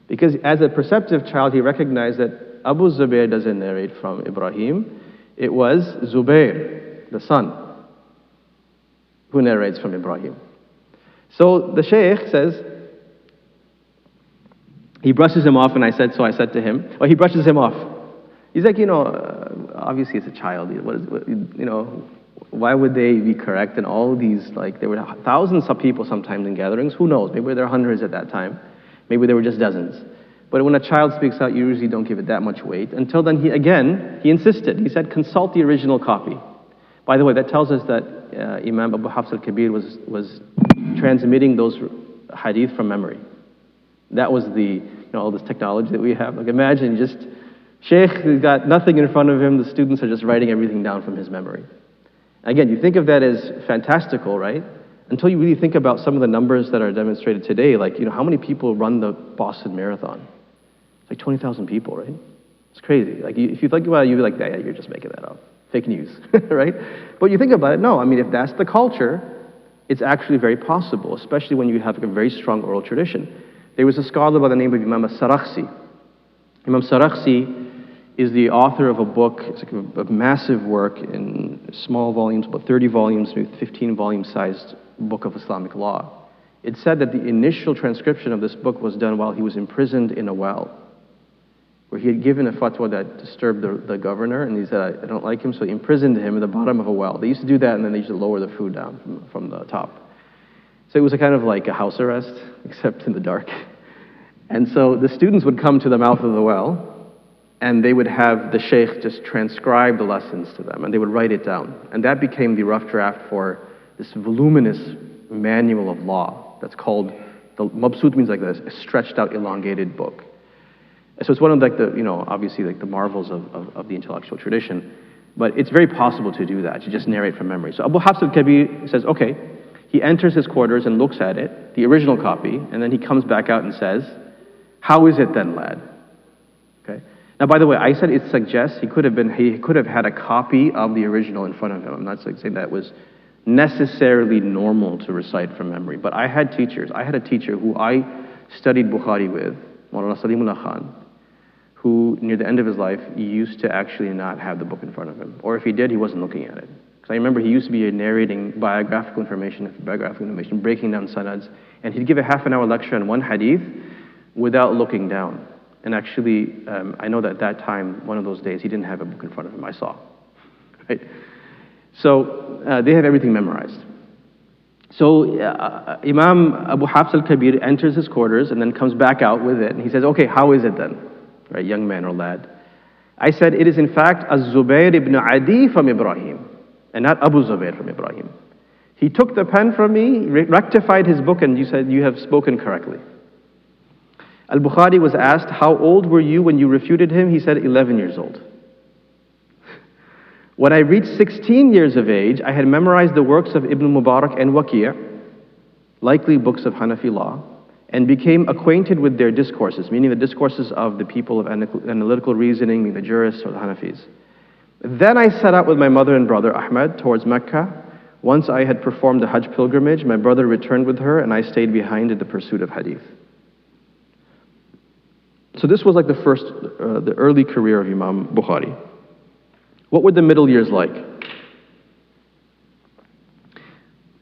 Because as a perceptive child, he recognized that Abu Zubayr doesn't narrate from Ibrahim. It was Zubayr, the son, who narrates from Ibrahim. So the Sheikh says, he brushes him off, and I said to him, he brushes him off. He's like, obviously it's a child. Why would they be correct? And all these, there were thousands of people sometimes in gatherings. Who knows? Maybe there were hundreds at that time. Maybe there were just dozens. But when a child speaks out, you usually don't give it that much weight. Until then, he insisted. He said, consult the original copy. By the way, that tells us that Imam Abu Hafs al-Kabir was transmitting those hadith from memory. That was all this technology that we have. Like, imagine just Sheikh has got nothing in front of him. The students are just writing everything down from his memory. Again, you think of that as fantastical, right? Until you really think about some of the numbers that are demonstrated today, how many people run the Boston Marathon? It's like 20,000 people, right? It's crazy. If you think about it, you'd be like, yeah, you're just making that up. Fake news, right? But you think about it, no, if that's the culture, it's actually very possible, especially when you have a very strong oral tradition. There was a scholar by the name of Imam Sarakhsi. Imam Sarakhsi is the author of a book, it's like a massive work in small volumes, about 30 volumes, maybe 15-volume sized book of Islamic law. It said that the initial transcription of this book was done while he was imprisoned in a well, where he had given a fatwa that disturbed the governor, and he said, I don't like him, so he imprisoned him at the bottom of a well. They used to do that, and then they used to lower the food down from the top. So it was a kind of like a house arrest, except in the dark. And so the students would come to the mouth of the well, and they would have the sheikh just transcribe the lessons to them, and they would write it down. And that became the rough draft for this voluminous manual of law that's called, the Mabsut means like this, a stretched out, elongated book. So it's one of obviously the marvels of the intellectual tradition. But it's very possible to do that, to just narrate from memory. So Abu Hafs al-Kabir says, okay, he enters his quarters and looks at it, the original copy, and then he comes back out and says, how is it then, lad? Okay. Now, by the way, I said it suggests he could have had a copy of the original in front of him. I'm not saying that was necessarily normal to recite from memory, but I had teachers. I had a teacher who I studied Bukhari with, Mawlana Salimullah Khan, who near the end of his life, he used to actually not have the book in front of him. Or if he did, he wasn't looking at it. Because I remember he used to be narrating biographical information, breaking down sanads, and he'd give a half an hour lecture on one hadith without looking down. And actually, I know that at that time, one of those days, he didn't have a book in front of him, I saw. Right? So they have everything memorized. So Imam Abu Hafs al-Kabir enters his quarters and then comes back out with it. And he says, okay, how is it then? Right, young man or lad. I said, it is in fact Az-Zubayr ibn Adi from Ibrahim, and not Abu Zubayr from Ibrahim. He took the pen from me, rectified his book, and you said, you have spoken correctly. Al-Bukhari was asked, how old were you when you refuted him? He said, 11 years old. When I reached 16 years of age, I had memorized the works of Ibn Mubarak and Waqi', likely books of Hanafi law, and became acquainted with their discourses, meaning the discourses of the people of analytical reasoning, meaning the jurists or the Hanafis. Then I set out with my mother and brother Ahmed towards Mecca. Once I had performed the Hajj pilgrimage, my brother returned with her, and I stayed behind in the pursuit of hadith. So this was like the early career of Imam Bukhari. What were the middle years like?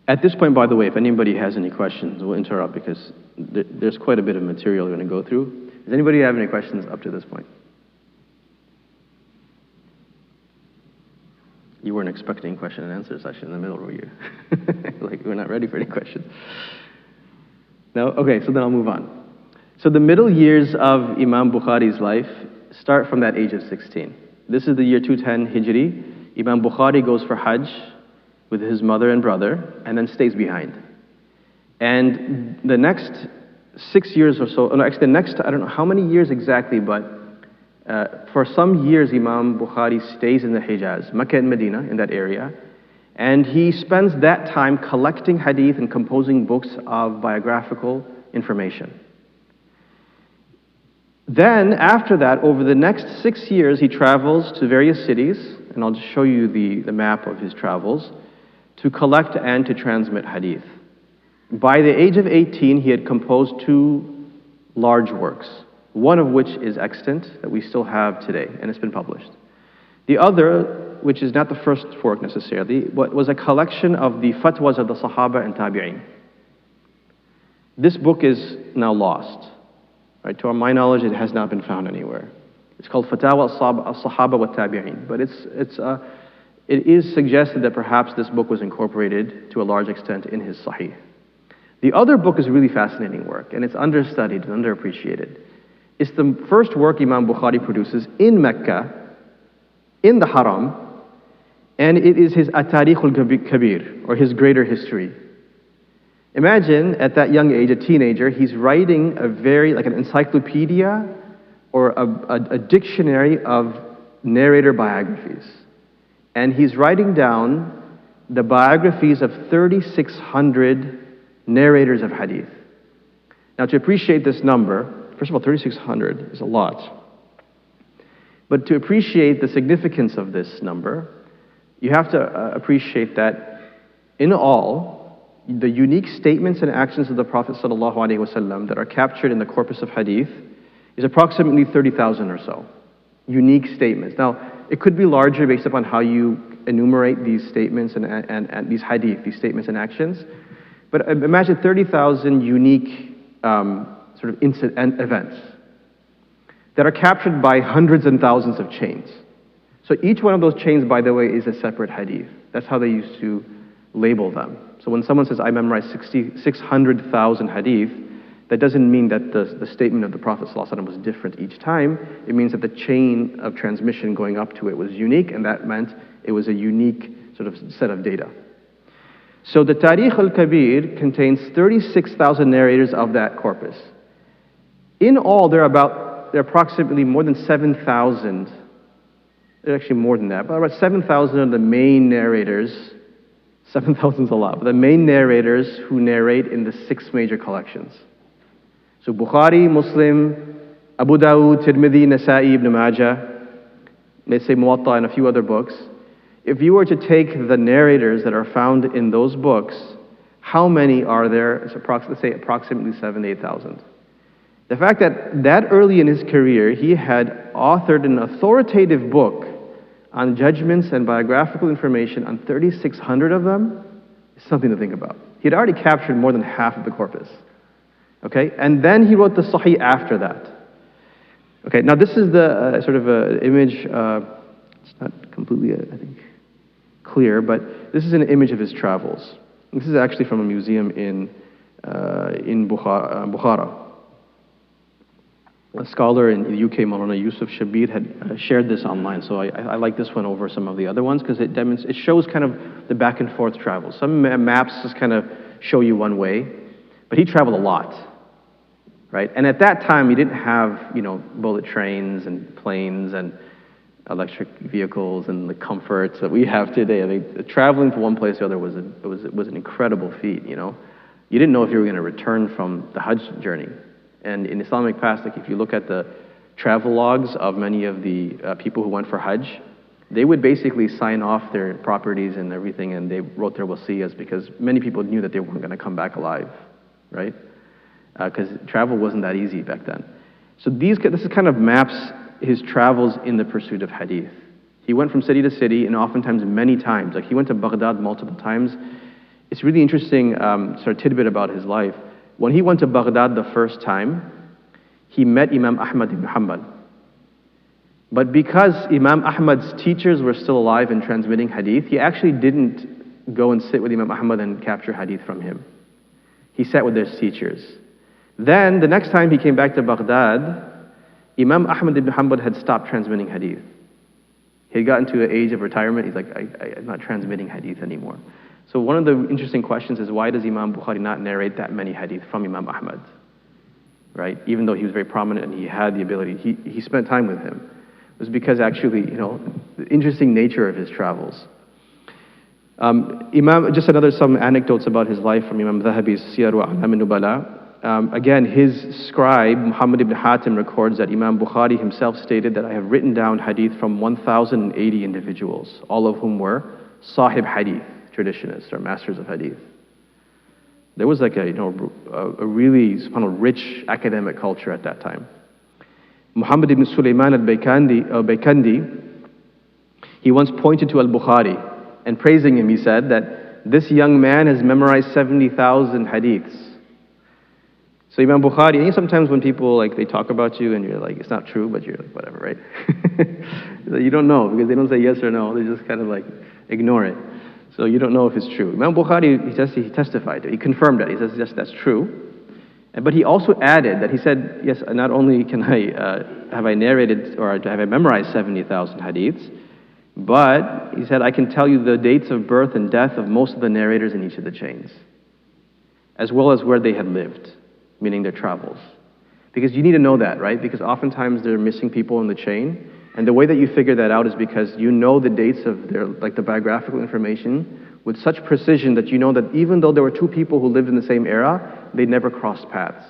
At this point, by the way, if anybody has any questions, we'll interrupt because there's quite a bit of material we're going to go through. Does anybody have any questions up to this point? You weren't expecting question and answer session in the middle, were you? Like, we're not ready for any questions. No? Okay, so then I'll move on. So the middle years of Imam Bukhari's life start from that age of 16. This is the year 210 Hijri. Imam Bukhari goes for Hajj with his mother and brother, and then stays behind. And the next 6 years or so, no, actually the next, I don't know how many years exactly, but for some years Imam Bukhari stays in the Hijaz, Mecca and Medina, in that area, and he spends that time collecting hadith and composing books of biographical information. Then, after that, over the next 6 years, he travels to various cities, and I'll just show you the map of his travels, to collect and to transmit hadith. By the age of 18, he had composed 2 large works, one of which is extant, that we still have today, and it's been published. The other, which is not the first work necessarily, was a collection of the fatwas of the Sahaba and Tabi'in. This book is now lost. Right, to my knowledge, it has not been found anywhere. It's called Fatawa al-Sahaba wa Tabi'in, but it is suggested that perhaps this book was incorporated to a large extent in his Sahih. The other book is really fascinating work, and it's understudied and underappreciated. It's the first work Imam Bukhari produces in Mecca, in the Haram, and it is his At-Tarikh al-Kabir, or his greater history. Imagine at that young age, a teenager, he's writing like an encyclopedia or a dictionary of narrator biographies. And he's writing down the biographies of 3,600 narrators of hadith. Now, to appreciate this number, first of all, 3,600 is a lot. But to appreciate the significance of this number, you have to appreciate that in all, the unique statements and actions of the Prophet ﷺ that are captured in the corpus of hadith is approximately 30,000 or so. Unique statements. Now, it could be larger based upon how you enumerate these statements and these hadith, these statements and actions. But imagine 30,000 unique sort of events that are captured by hundreds and thousands of chains. So each one of those chains, by the way, is a separate hadith. That's how they used to label them. So when someone says, I memorized 600,000 hadith, that doesn't mean that the statement of the Prophet ﷺ was different each time. It means that the chain of transmission going up to it was unique, and that meant it was a unique sort of set of data. So the Tarikh al-Kabir contains 36,000 narrators of that corpus. In all, there are approximately more than 7,000, actually more than that, but about 7,000 of the main narrators. 7,000 is a lot, but the main narrators who narrate in the 6 major collections. So Bukhari, Muslim, Abu Dawud, Tirmidhi, Nasa'i, Ibn Majah, let's say Muwatta and a few other books. If you were to take the narrators that are found in those books, how many are there? It's approximately 7,000 to 8,000. The fact that early in his career, he had authored an authoritative book on judgments and biographical information on 3,600 of them is something to think about. He had already captured more than half of the corpus. Okay, and then he wrote the Sahih after that. Okay, now this is the sort of image, it's not completely, I think, clear, but this is an image of his travels. This is actually from a museum in Bukhara. A scholar in the UK, Mawlana Yusuf Shabir, had shared this online, so I like this one over some of the other ones because it shows kind of the back and forth travel. Some maps just kind of show you one way, but he traveled a lot, right? And at that time, he didn't have, you know, bullet trains and planes and electric vehicles and the comforts that we have today. I mean, traveling from one place to the other was an incredible feat, you know? You didn't know if you were going to return from the Hajj journey. And in Islamic past, like if you look at the travel logs of many of the people who went for Hajj, they would basically sign off their properties and everything, and they wrote their wasiyas because many people knew that they weren't going to come back alive, right? Because travel wasn't that easy back then. So this is kind of maps his travels in the pursuit of hadith. He went from city to city, and oftentimes many times. Like he went to Baghdad multiple times. It's really interesting sort of tidbit about his life. When he went to Baghdad the first time, he met Imam Ahmad ibn Hanbal. But because Imam Ahmad's teachers were still alive and transmitting hadith, he actually didn't go and sit with Imam Ahmad and capture hadith from him. He sat with their teachers. Then, the next time he came back to Baghdad, Imam Ahmad ibn Hanbal had stopped transmitting hadith. He had gotten to an age of retirement. He's like, I'm not transmitting hadith anymore. So one of the interesting questions is, why does Imam Bukhari not narrate that many hadith from Imam Ahmad? Right? Even though he was very prominent and he had the ability, he spent time with him. It was because actually, you know, the interesting nature of his travels. Just some anecdotes about his life from Imam Dhahabi's Siyar wa A'lam an-Nubala. Again, his scribe, Muhammad ibn Hatim, records that Imam Bukhari himself stated that I have written down hadith from 1,080 individuals, all of whom were Sahib hadith, traditionists or masters of hadith. There was like a really rich academic culture at that time. Muhammad ibn Sulaiman al-Baykandi, he once pointed to Al-Bukhari and praising him, he said that this young man has memorized 70,000 hadiths. So Imam Bukhari, and sometimes when people they talk about you and you're like, it's not true, but you're like, whatever, right? You don't know because they don't say yes or no, they just kind of ignore it. So you don't know if it's true. Imam Bukhari, he testified, he confirmed that. He says, yes, that's true. But he also added that he said, yes, not only have I narrated or have I memorized 70,000 hadiths, but he said, I can tell you the dates of birth and death of most of the narrators in each of the chains, as well as where they had lived, meaning their travels. Because you need to know that, right? Because oftentimes they're missing people in the chain, and the way that you figure that out is because you know the dates of their, the biographical information with such precision that you know that even though there were two people who lived in the same era, they never crossed paths.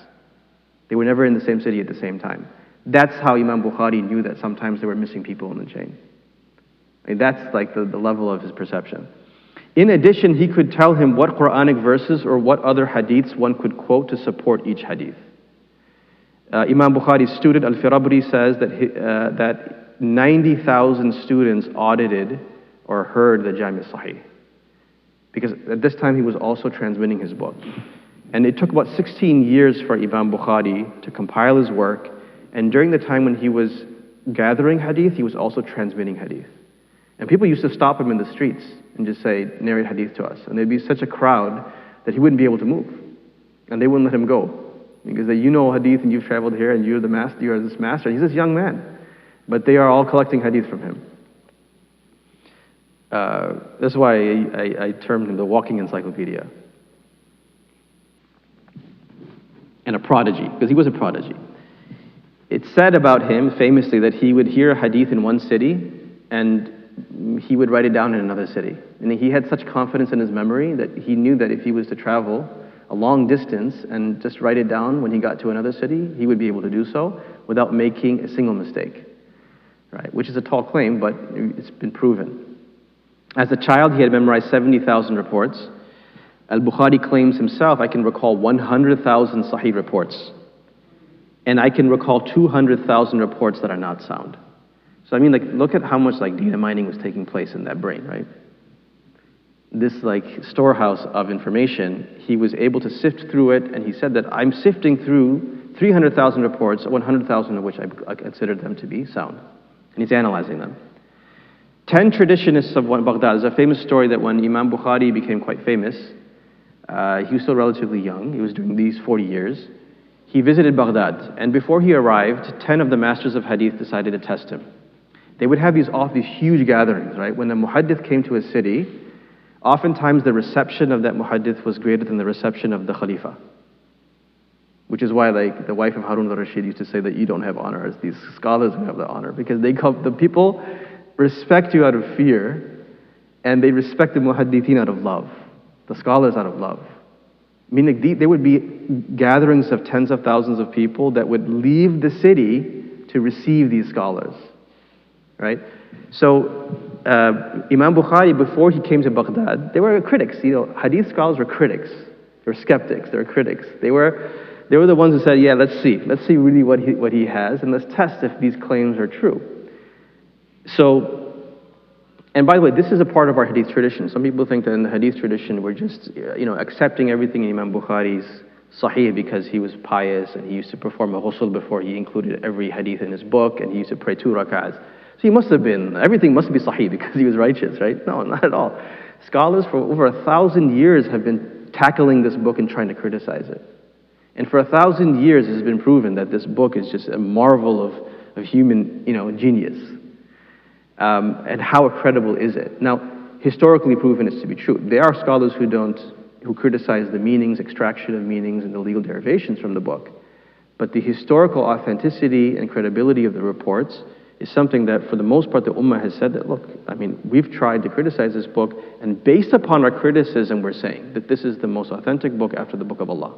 They were never in the same city at the same time. That's how Imam Bukhari knew that sometimes there were missing people in the chain. I mean, that's the level of his perception. In addition, he could tell him what Quranic verses or what other hadiths one could quote to support each hadith. Imam Bukhari's student Al-Firabri says that 90,000 students audited or heard the Jami' Sahih. Because at this time he was also transmitting his book. And it took about 16 years for Imam Bukhari to compile his work. And during the time when he was gathering hadith, he was also transmitting hadith. And people used to stop him in the streets and just say, narrate hadith to us. And there'd be such a crowd that he wouldn't be able to move. And they wouldn't let him go. Because you know hadith and you've traveled here and you're the master, you're this master. He's this young man. But they are all collecting hadith from him. That's why I termed him the walking encyclopedia. And a prodigy, because he was a prodigy. It's said about him, famously, that he would hear a hadith in one city and he would write it down in another city. And he had such confidence in his memory that he knew that if he was to travel a long distance and just write it down when he got to another city, he would be able to do so without making a single mistake. Right? Which is a tall claim, but it's been proven. As a child, he had memorized 70,000 reports. Al-Bukhari claims himself, I can recall 100,000 Sahih reports. And I can recall 200,000 reports that are not sound. So I mean, like, look at how much like data mining was taking place in that brain, right? This like storehouse of information, he was able to sift through it, and he said that I'm sifting through 300,000 reports, 100,000 of which I considered them to be sound. And he's analyzing them. 10 traditionists of Baghdad. There's a famous story that when Imam Bukhari became quite famous, he was still relatively young. He was doing these 40 years. He visited Baghdad, and before he arrived, 10 of the masters of hadith decided to test him. They would have these huge gatherings, right? When a muhaddith came to a city, oftentimes the reception of that muhaddith was greater than the reception of the Khalifa. Which is why, like, the wife of Harun al-Rashid used to say that you don't have honor, as these scholars have the honor, because the people respect you out of fear, and they respect the muhaddithin out of love, the scholars out of love. Meaning there would be gatherings of tens of thousands of people that would leave the city to receive these scholars, right? So Imam Bukhari, before he came to Baghdad, they were critics. You know, hadith scholars were critics. They were skeptics. They were critics. They were the ones who said, yeah, let's see really what he has, and let's test if these claims are true. So, and by the way, this is a part of our hadith tradition. Some people think that in the hadith tradition we're just, accepting everything in Imam Bukhari's Sahih because he was pious and he used to perform a ghusl before he included every hadith in his book, and he used to pray 2 rak'ahs. So everything must be Sahih because he was righteous, right? No, not at all. Scholars for over 1,000 years have been tackling this book and trying to criticize it. And for 1,000 years it has been proven that this book is just a marvel of human, genius. And how credible is it? Now, historically proven is to be true. There are scholars who criticize the meanings, extraction of meanings, and the legal derivations from the book. But the historical authenticity and credibility of the reports is something that, for the most part, the Ummah has said that, look, I mean, we've tried to criticize this book, and based upon our criticism, we're saying that this is the most authentic book after the Book of Allah.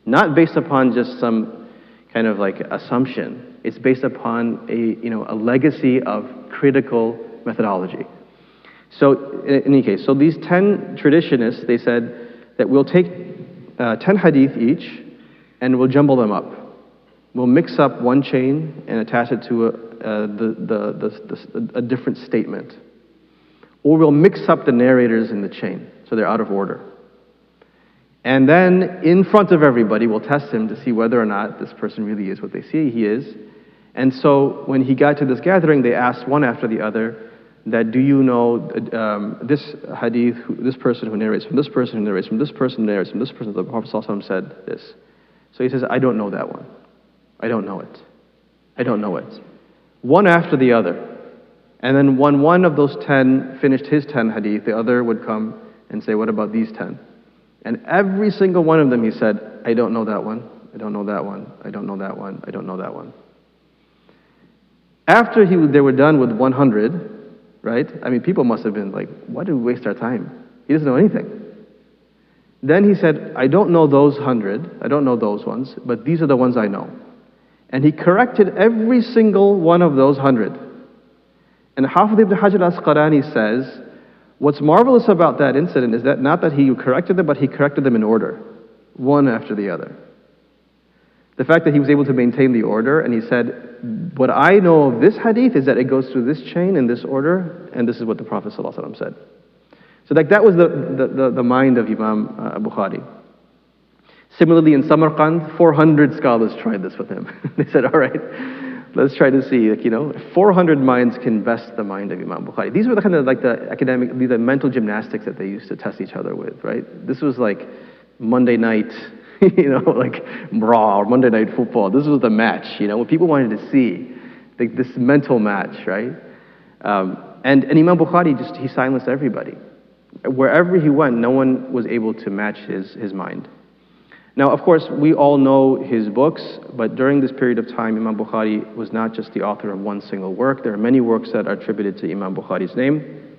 Not based upon just some kind of like assumption. It's based upon a legacy of critical methodology. So in any case, so these 10 traditionists, they said that we'll take 10 hadith each and we'll jumble them up. We'll mix up one chain and attach it to a different statement. Or we'll mix up the narrators in the chain so they're out of order. And then in front of everybody, we'll test him to see whether or not this person really is what they say he is. And so when he got to this gathering, they asked one after the other that, do you know this hadith, this person who narrates from this person who narrates from this person who narrates from this person? The Prophet ﷺ said this. So he says, I don't know that one. I don't know it. I don't know it. One after the other. And then when one of those 10 finished his 10 hadith, the other would come and say, what about these 10? And every single one of them, he said, I don't know that one. I don't know that one. I don't know that one. I don't know that one. After they were done with 100, right? I mean, people must have been like, why did we waste our time? He doesn't know anything. Then he said, I don't know those 100. I don't know those ones, but these are the ones I know. And he corrected every single one of those 100. And Hafidh ibn Hajar al-Asqalani says, what's marvelous about that incident is that not that he corrected them, but he corrected them in order, one after the other. The fact that he was able to maintain the order, and he said, what I know of this hadith is that it goes through this chain in this order, and this is what the Prophet ﷺ said. So that was the mind of Imam Bukhari. Similarly, in Samarkand, 400 scholars tried this with him. They said, all right, let's try to see, if 400 minds can best the mind of Imam Bukhari. These were the kind of like the mental gymnastics that they used to test each other with, right? This was like Monday night, like Raw or Monday Night Football. This was the match, what people wanted to see, like this mental match, right? And Imam Bukhari he silenced everybody. Wherever he went, no one was able to match his mind. Now, of course, we all know his books, but during this period of time, Imam Bukhari was not just the author of one single work. There are many works that are attributed to Imam Bukhari's name,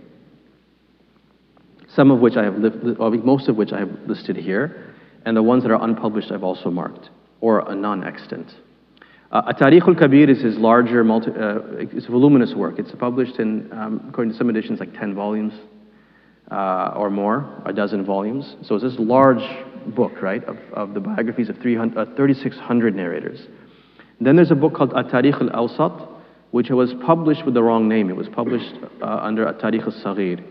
some of which most of which I have listed here, and the ones that are unpublished I've also marked, or a non-extant. At-Tarikh al-Kabir is his larger, it's a voluminous work. It's published in, according to some editions, like 10 volumes or more, a dozen volumes. So it's this large book, right, of the biographies of 3,600 narrators. Then there's a book called At-Tarikh al-Awsat, which was published with the wrong name. It was published under At-Tarikh Al-Saghir.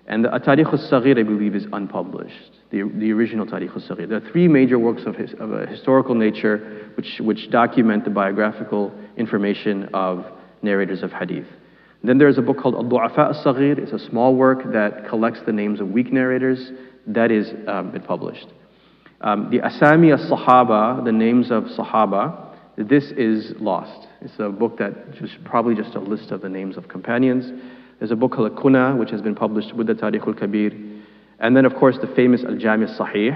And the At-Tarikh Al-Saghir, I believe, is unpublished, the original Tarikh Al-Saghir. There are three major works of a historical nature which document the biographical information of narrators of hadith. Then there's a book called Al-Du'afa Al-Saghir. It's a small work that collects the names of weak narrators. That is been published. The Asami Al-Sahaba, the names of Sahaba, this is lost. It's a book that probably just a list of the names of companions. There's a book called Al-Kuna, which has been published with the Tarikh Al-Kabir. And then, of course, the famous Al-Jami Al-Sahih,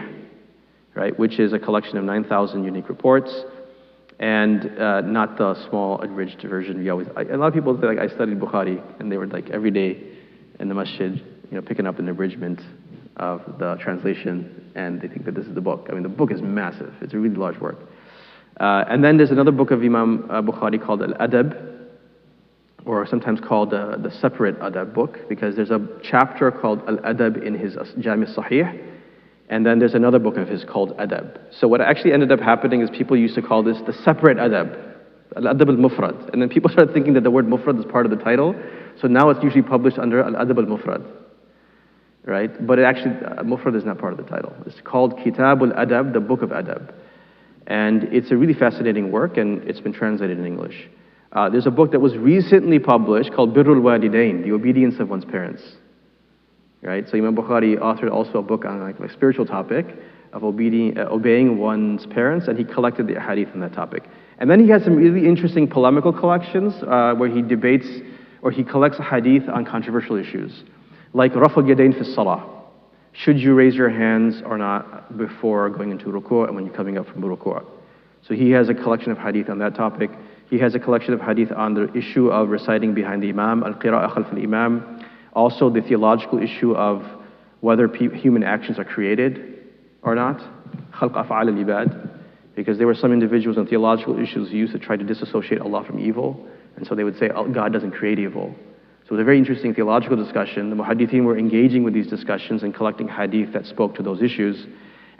right, which is a collection of 9,000 unique reports, and not the small abridged version. A lot of people say, like, I studied Bukhari, and they were like every day in the masjid, picking up an abridgment of the translation, and they think that this is the book. I mean, the book is massive. It's a really large work. And then there's another book of Imam Bukhari called Al-Adab, or sometimes called the separate Adab book, because there's a chapter called Al-Adab in his Jami Sahih, and then there's another book of his called Adab. So what actually ended up happening is people used to call this the separate Adab, Al-Adab al-Mufrad, and then people started thinking that the word Mufrad is part of the title, so now it's usually published under Al-Adab al-Mufrad, right? But it actually, Mufrad is not part of the title. It's called Kitab al-Adab, the Book of Adab. And it's a really fascinating work, and it's been translated in English. There's a book that was recently published called Birrul Walidain, the obedience of one's parents. Right? So Imam Bukhari authored also a book on like a spiritual topic of obeying one's parents, and he collected the hadith on that topic. And then he has some really interesting polemical collections where he debates or he collects hadith on controversial issues, like Raf al-Yadayn fi Salah. Should you raise your hands or not before going into ruku' and when you're coming up from ruku'? So he has a collection of hadith on that topic. He has a collection of hadith on the issue of reciting behind the imam, al-qira'ah khalf al-imam. Also the theological issue of whether human actions are created or not, khalq af'al al-ibad. Because there were some individuals on theological issues who used to try to disassociate Allah from evil. And so they would say, oh, God doesn't create evil. So it was a very interesting theological discussion. The muhaddithin were engaging with these discussions and collecting hadith that spoke to those issues.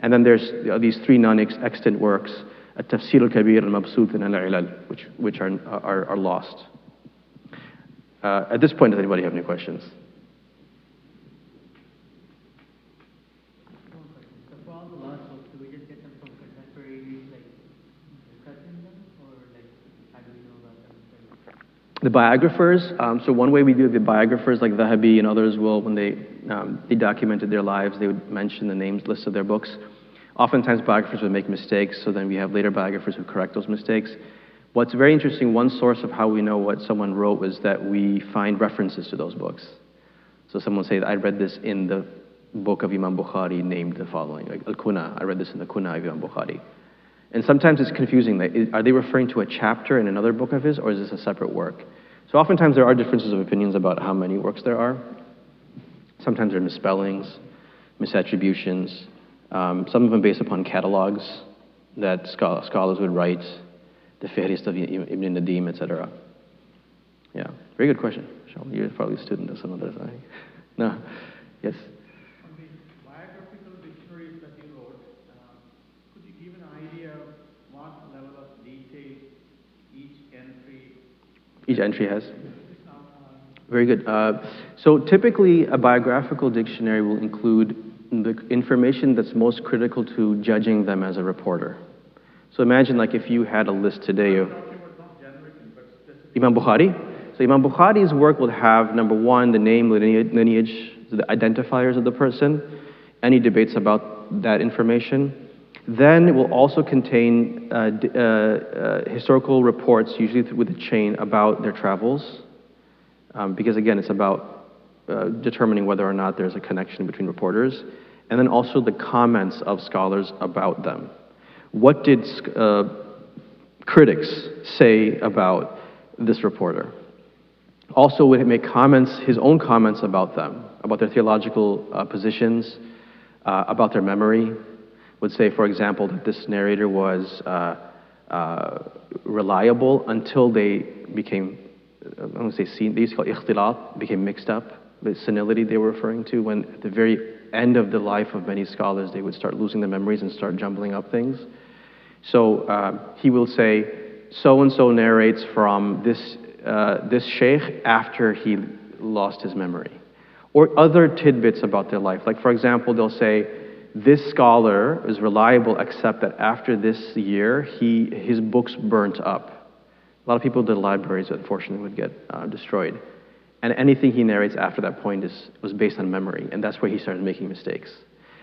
And then there's these three non-extant works, At-Tafsir al-Kabir, al-Mabsuth, and al-Ilal, which are lost. At this point, does anybody have any questions? So for all the lost books, do we just get them from contemporaries, like discussing them, or like how do we know about them? The biographers, so one way we do the biographers, like Dhahabi and others will, when they documented their lives, they would mention the names, lists of their books. Oftentimes biographers would make mistakes, so then we have later biographers who correct those mistakes. What's very interesting, one source of how we know what someone wrote was that we find references to those books. So someone will say, I read this in the book of Imam Bukhari named the following, like Al-Kuna, I read this in the Kuna of Imam Bukhari. And sometimes it's confusing, are they referring to a chapter in another book of his, or is this a separate work? So oftentimes there are differences of opinions about how many works there are. Sometimes there are misspellings, misattributions, some of them based upon catalogs that scholars would write, the Fihrist of Ibn Nadim, etc. Yeah, very good question. You're probably a student of some of this. No, yes? On the biographical dictionaries that you wrote, could you give an idea of what level of detail each entry has? Very good. So typically a biographical dictionary will include the information that's most critical to judging them as a reporter. So imagine like if you had a list today of Imam Bukhari. So Imam Bukhari's work will have, number one, the name, lineage, the identifiers of the person, any debates about that information. Then it will also contain historical reports, usually with a chain, about their travels. Because again, it's about determining whether or not there's a connection between reporters. And then also the comments of scholars about them. What did critics say about this reporter? Also would make comments, his own comments about them, about their theological positions, about their memory. Would say, for example, that this narrator was reliable until they became, I don't want to say seen, they used to call it ikhtilat, became mixed up, the senility they were referring to, when at the very end of the life of many scholars, they would start losing their memories and start jumbling up things. So he will say, so-and-so narrates from this this sheikh after he lost his memory. Or other tidbits about their life. Like, for example, they'll say, this scholar is reliable except that after this year, his books burnt up. A lot of people did libraries, unfortunately, would get destroyed. And anything he narrates after that point was based on memory, and that's where he started making mistakes.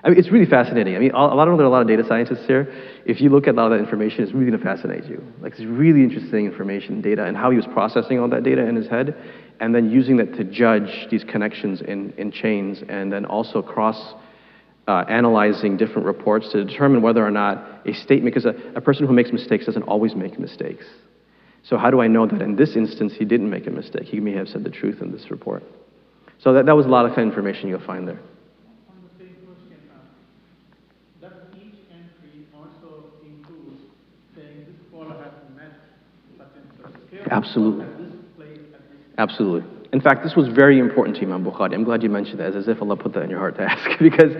I mean, it's really fascinating. I mean, there are a lot of data scientists here. If you look at a lot of that information, it's really going to fascinate you. Like, it's really interesting information, data, and how he was processing all that data in his head, and then using that to judge these connections in chains, and then also analyzing different reports to determine whether or not a statement, because a person who makes mistakes doesn't always make mistakes. So how do I know that in this instance he didn't make a mistake? He may have said the truth in this report. So that was a lot of kind of information you'll find there. On the same question, does each entry also include saying this scholar has met such and such scale? Absolutely. At this place, at this Absolutely. In fact, this was very important to Imam Bukhari. I'm glad you mentioned that, as if Allah put that in your heart to ask. Because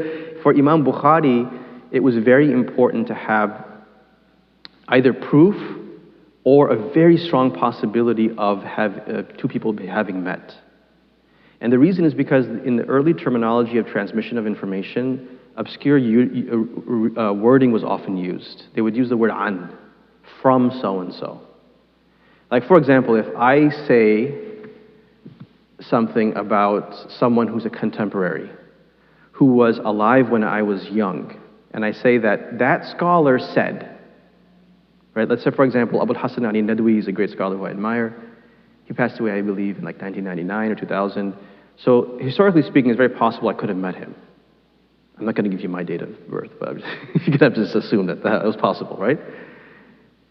for Imam Bukhari, it was very important to have either proof or a very strong possibility of two people having met. And the reason is because in the early terminology of transmission of information, obscure wording was often used. They would use the word an, from so-and-so. Like, for example, if I say something about someone who's a contemporary, who was alive when I was young, and I say that scholar said, right? Let's say, for example, Abu al-Hasan Ali Nadwi is a great scholar who I admire. He passed away, I believe, in like 1999 or 2000. So historically speaking, it's very possible I could have met him. I'm not going to give you my date of birth, but you can have to just assume that was possible, right?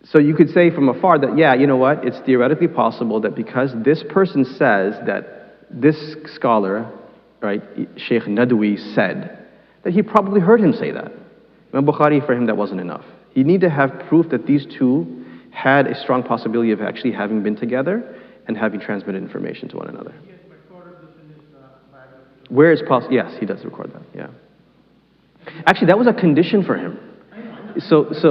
So you could say from afar that, yeah, you know what? It's theoretically possible that because this person says that this scholar, right, Sheikh Nadwi said, that he probably heard him say that. Imam Bukhari, for him, that wasn't enough. He needed to have proof that these two had a strong possibility of actually having been together and having transmitted information to one another. he has recorded this in his biography. Where it's possible, yes, he does record that, yeah. Actually, that was a condition for him. So I was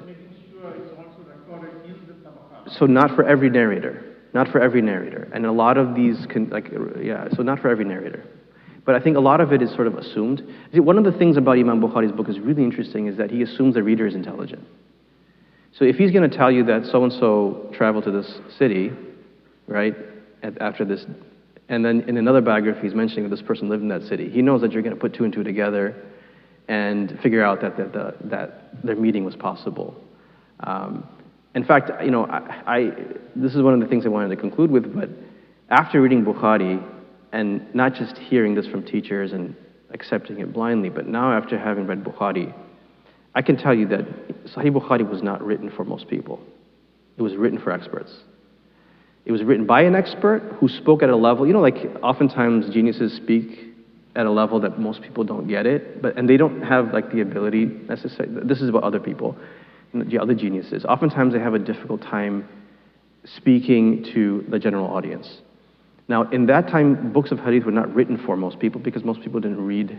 making sure it's also recorded in the tabaqat. So not for every narrator. Not for every narrator. And a lot of these, so not for every narrator. But I think a lot of it is sort of assumed. See, one of the things about Imam Bukhari's book is really interesting is that he assumes the reader is intelligent. So if he's going to tell you that so-and-so traveled to this city, right, after this, and then in another biography he's mentioning that this person lived in that city, he knows that you're going to put two and two together and figure out that their meeting was possible. In fact, you know, this is one of the things I wanted to conclude with, but after reading Bukhari, and not just hearing this from teachers and accepting it blindly, but now after having read Bukhari, I can tell you that Sahih Bukhari was not written for most people. It was written for experts. It was written by an expert who spoke at a level, you know, like oftentimes geniuses speak at a level that most people don't get it, and they don't have like the ability necessarily. This is about other people. The other geniuses. Oftentimes they have a difficult time speaking to the general audience. Now, in that time, books of hadith were not written for most people because most people didn't read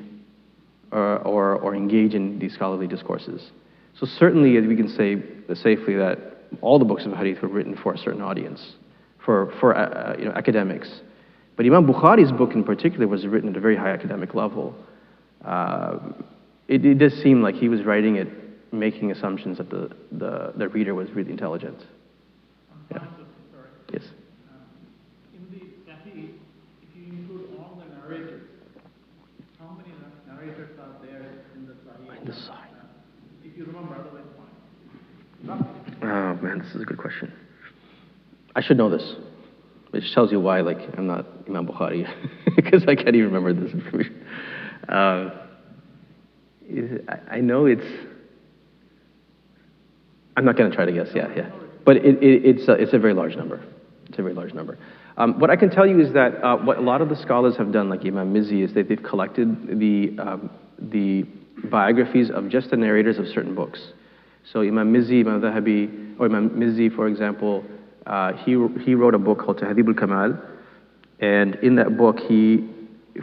or engage in these scholarly discourses. So certainly we can say safely that all the books of hadith were written for a certain audience, for academics. But Imam Bukhari's book in particular was written at a very high academic level. It does seem like he was writing it making assumptions that the reader was really intelligent. Yeah. Sorry. Yes. In the Sahih, if you include all the narrators, how many narrators are there in the Sahih? In the Sahih. If you remember, otherwise fine. Oh man, this is a good question. I should know this, which tells you why, like, I'm not Imam Bukhari, because I can't even remember this information. I know it's. I'm not going to try to guess. Yeah. But it's a very large number. It's a very large number. What I can tell you is that what a lot of the scholars have done, like Imam Mizzi, is that they've collected the biographies of just the narrators of certain books. So Imam Mizzi, Imam Dhahabi, or Imam Mizzi, for example, he wrote a book called Tahdhib al-Kamal, and in that book he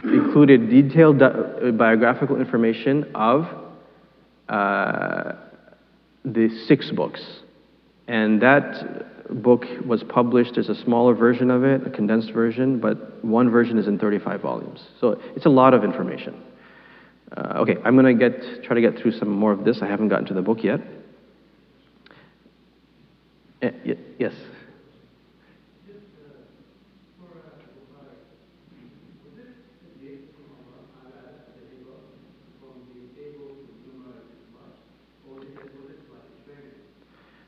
included detailed biographical information of the 6 books. And that book was published. There's a smaller version of it, a condensed version, but one version is in 35 volumes. So it's a lot of information. Okay, I'm going to try to get through some more of this. I haven't gotten to the book yet. Yes?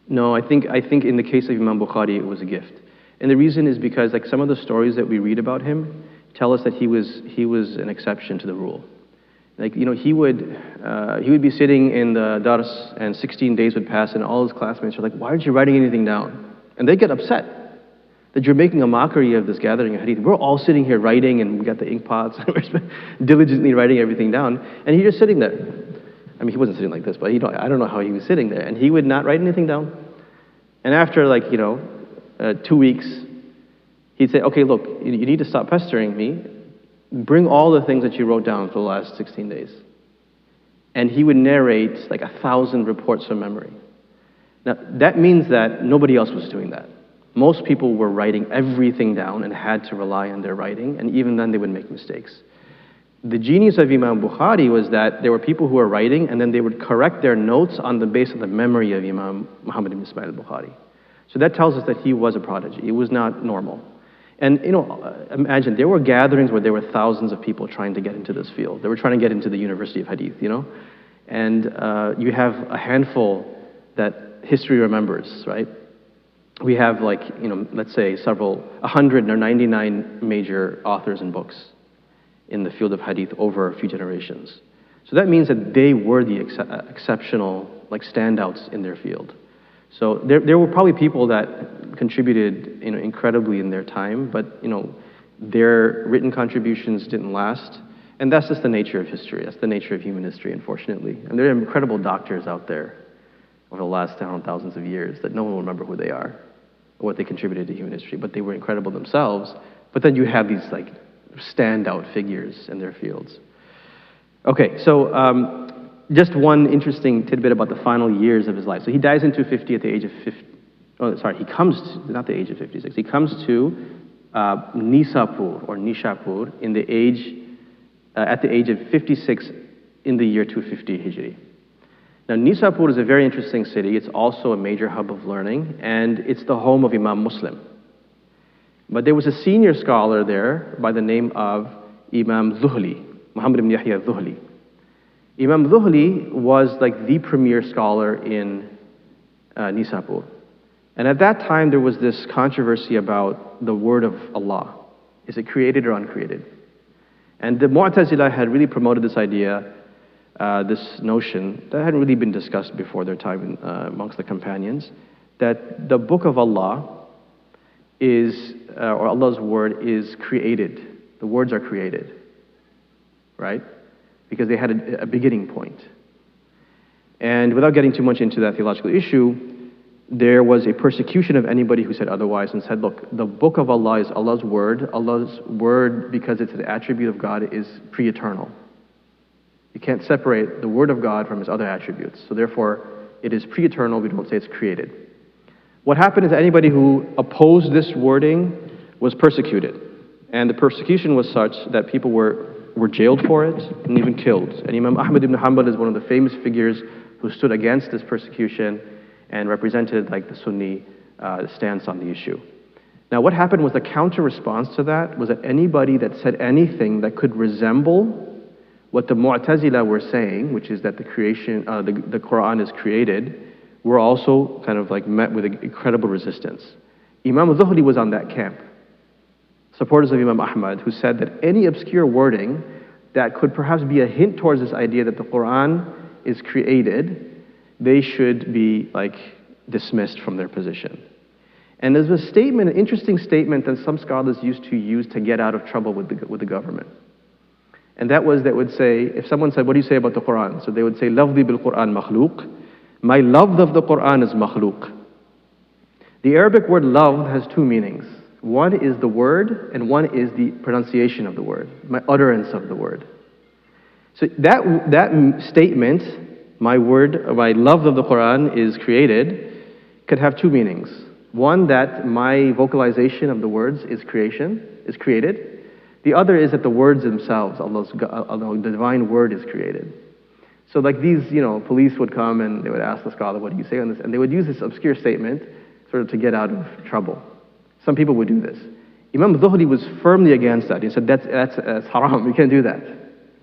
No, I think in the case of Imam Bukhari, it was a gift. And the reason is because like some of the stories that we read about him tell us that he was an exception to the rule. Like, you know, he would be sitting in the dars and 16 days would pass and all his classmates are like, why aren't you writing anything down? And they get upset that you're making a mockery of this gathering of hadith. We're all sitting here writing and we got the ink pots and we're diligently writing everything down. And he's just sitting there. I mean, he wasn't sitting like this, but I don't know how he was sitting there. And he would not write anything down. And after 2 weeks, he'd say, okay, look, you need to stop pestering me. Bring all the things that you wrote down for the last 16 days. And he would narrate like 1,000 reports from memory. Now, that means that nobody else was doing that. Most people were writing everything down and had to rely on their writing, and even then they would make mistakes. The genius of Imam Bukhari was that there were people who were writing and then they would correct their notes on the basis of the memory of Imam Muhammad ibn Ismail al-Bukhari. So that tells us that he was a prodigy. It was not normal. And imagine, there were gatherings where there were thousands of people trying to get into this field. They were trying to get into the University of Hadith, And you have a handful that history remembers, right? We have let's say 100 or 99 major authors and books in the field of hadith over a few generations. So that means that they were the exceptional standouts in their field. So there were probably people that contributed incredibly in their time, but their written contributions didn't last. And that's just the nature of history. That's the nature of human history, unfortunately. And there are incredible doctors out there over the last thousands of years that no one will remember who they are or what they contributed to human history, but they were incredible themselves. But then you have these standout figures in their fields. Okay, so just one interesting tidbit about the final years of his life. So he dies in 250 at the age of 50. Oh, sorry, he comes to, not the age of 56. He comes to Nisapur or Nishapur at the age of 56 in the year 250 Hijri. Now, Nisapur is a very interesting city. It's also a major hub of learning, and it's the home of Imam Muslim. But there was a senior scholar there by the name of Imam Zuhli, Muhammad ibn Yahya Zuhli. Imam Zuhli was the premier scholar in Nisapur. And at that time, there was this controversy about the word of Allah. Is it created or uncreated? And the Mu'tazila had really promoted this idea, this notion that hadn't really been discussed before their time amongst the companions, that the book of Allah or Allah's word is created. The words are created, right? Because they had a beginning point. And without getting too much into that theological issue, there was a persecution of anybody who said otherwise and said, look, the book of Allah is Allah's word. Allah's word, because it's an attribute of God, is pre-eternal. You can't separate the word of God from his other attributes. So therefore, it is pre-eternal. We don't say it's created. What happened is anybody who opposed this wording was persecuted. And the persecution was such that people were jailed for it and even killed. And Imam Ahmad ibn Hanbal is one of the famous figures who stood against this persecution and represented the Sunni stance on the issue. Now what happened was the counter response to that was that anybody that said anything that could resemble what the Mu'tazila were saying, which is that the Quran is created, were also kind of met with incredible resistance. Imam Zuhli was on that camp. Supporters of Imam Ahmad, who said that any obscure wording that could perhaps be a hint towards this idea that the Quran is created, they should be dismissed from their position. And there's a statement, an interesting statement that some scholars used to use to get out of trouble with the government. And that was, they would say, if someone said, what do you say about the Quran? So they would say, lafzi bil Quran makhluq. My love of the Quran is makhluq. The Arabic word love has two meanings. One is the word, and one is the pronunciation of the word, my utterance of the word. So that statement, my love of the Quran is created, could have two meanings. One, that my vocalization of the words is created. The other is that the words themselves, the divine word is created. So like these, police would come and they would ask the scholar, what do you say on this? And they would use this obscure statement sort of to get out of trouble. Some people would do this. Imam Zuhri was firmly against that. He said, that's haram, you can't do that.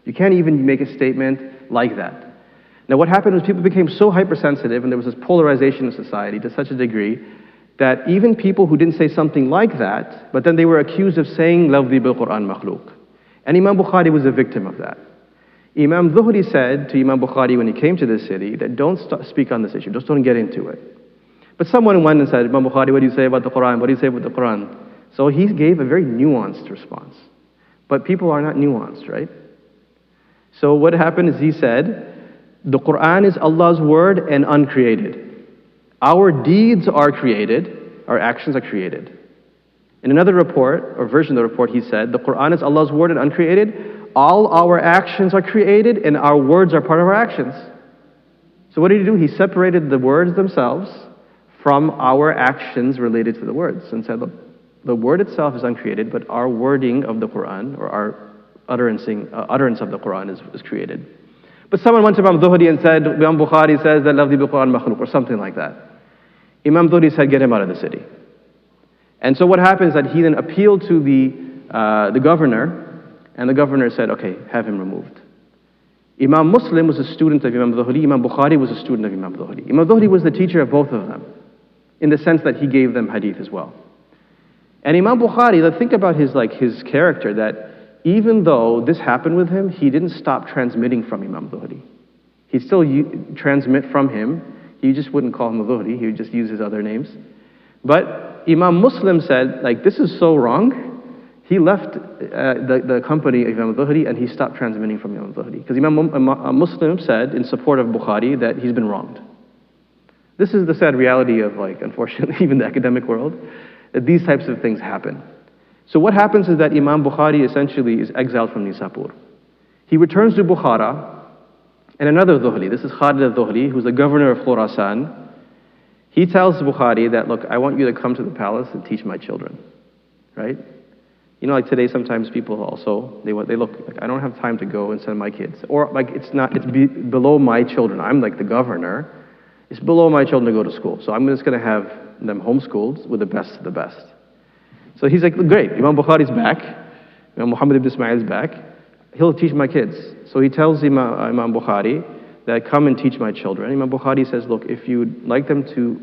You can't even make a statement like that. Now what happened was people became so hypersensitive and there was this polarization of society to such a degree that even people who didn't say something like that, but then they were accused of saying lafzi bil Quran makhluq. And Imam Bukhari was a victim of that. Imam Zuhri said to Imam Bukhari when he came to this city that don't speak on this issue, just don't get into it. But someone went and said, Imam Bukhari, what do you say about the Quran? What do you say about the Quran? So he gave a very nuanced response. But people are not nuanced, right? So what happened is he said, the Quran is Allah's word and uncreated. Our deeds are created, our actions are created. In another report, or version of the report, he said, the Quran is Allah's word and uncreated. All our actions are created and our words are part of our actions. So what did he do? He separated the words themselves from our actions related to the words and said, look, the word itself is uncreated, but our wording of the Quran, or our utterance of the Quran is created. But someone went to Imam Zuhri and said, Imam Bukhari says that lafzi bil Quran makhluq, or something like that. Imam Zuhri said, get him out of the city. And so what happens is that he then appealed to the governor, and the governor said, okay, have him removed. Imam Muslim was a student of Imam Zuhri, Imam Bukhari was a student of Imam Zuhri. Imam Zuhri was the teacher of both of them, in the sense that he gave them hadith as well. And Imam Bukhari, think about his character, that even though this happened with him, he didn't stop transmitting from Imam Zuhri. He still transmit from him. He just wouldn't call him Zuhri. He would just use his other names. But Imam Muslim said, this is so wrong. He left the company of Imam Zuhri and he stopped transmitting from Imam Zuhri. Because Imam Muslim said in support of Bukhari that he's been wronged. This is the sad reality of, unfortunately, even the academic world, that these types of things happen. So what happens is that Imam Bukhari essentially is exiled from Nisapur. He returns to Bukhara, and another Zuhri, this is Khalid al-Zuhri, who's the governor of Khurasan, he tells Bukhari that, look, I want you to come to the palace and teach my children, right? Today sometimes people also, they look, I don't have time to go and send my kids. Or it's below my children. I'm like the governor. It's below my children to go to school. So I'm just going to have them homeschooled with the best of the best. So he's like, great, Imam Bukhari's back. Imam Muhammad ibn Ismail is back. He'll teach my kids. So he tells Imam Bukhari that come and teach my children. Imam Bukhari says, look, if you'd like them to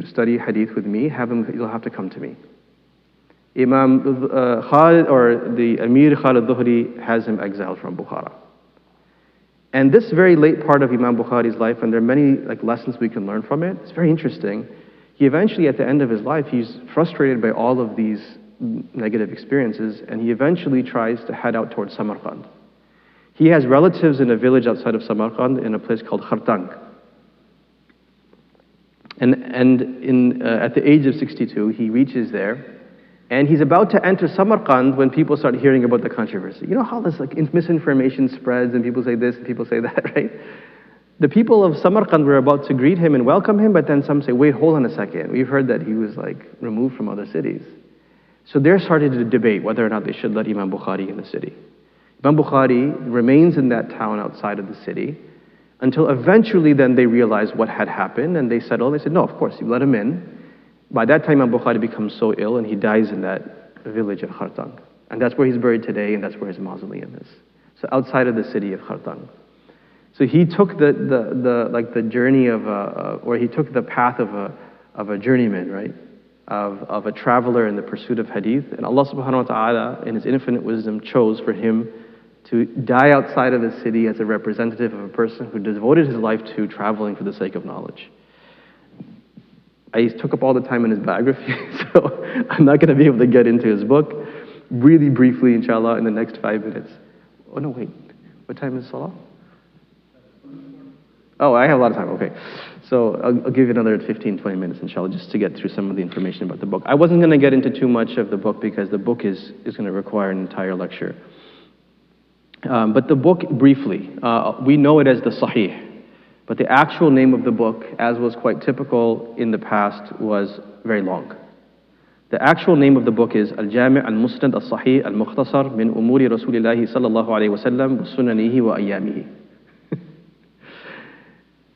study hadith with me, you'll have to come to me. Imam Khalid, or the Amir Khalid Zuhri, has him exiled from Bukhara. And this very late part of Imam Bukhari's life, and there are many lessons we can learn from it, it's very interesting. He eventually, at the end of his life, he's frustrated by all of these negative experiences, and he eventually tries to head out towards Samarkand. He has relatives in a village outside of Samarkand in a place called Khartang. And at the age of 62, he reaches there, and he's about to enter Samarkand when people start hearing about the controversy. You know how this misinformation spreads, and people say this and people say that, right? The people of Samarkand were about to greet him and welcome him, but then some say, wait, hold on a second. We've heard that he was removed from other cities. So they're starting to debate whether or not they should let Imam Bukhari in the city. Imam Bukhari remains in that town outside of the city until eventually then they realized what had happened and they settled. They said, no, of course, you let him in. By that time, Imam Bukhari becomes so ill and he dies in that village of Khartang. And that's where he's buried today, and that's where his mausoleum is. So outside of the city of Khartang. So he took the journey or he took the path of a journeyman, right? Of a traveler in the pursuit of hadith. And Allah subhanahu wa ta'ala, in His infinite wisdom, chose for him to die outside of the city as a representative of a person who devoted his life to traveling for the sake of knowledge. I took up all the time in his biography, so I'm not going to be able to get into his book. Really briefly, inshallah, in the next 5 minutes. Oh no, wait. What time is Salah? Oh, I have a lot of time, okay. So I'll give you another 15, 20 minutes, inshallah, just to get through some of the information about the book. I wasn't going to get into too much of the book because the book is going to require an entire lecture. But the book, briefly, we know it as the Sahih. But the actual name of the book, as was quite typical in the past, was very long. The actual name of the book is Al-Jami' Al-Musnad Al-Sahih Al-Mukhtasar min Umuri Rasulillahi sallallahu alayhi wa sallam wa sunanihi wa ayyamihi.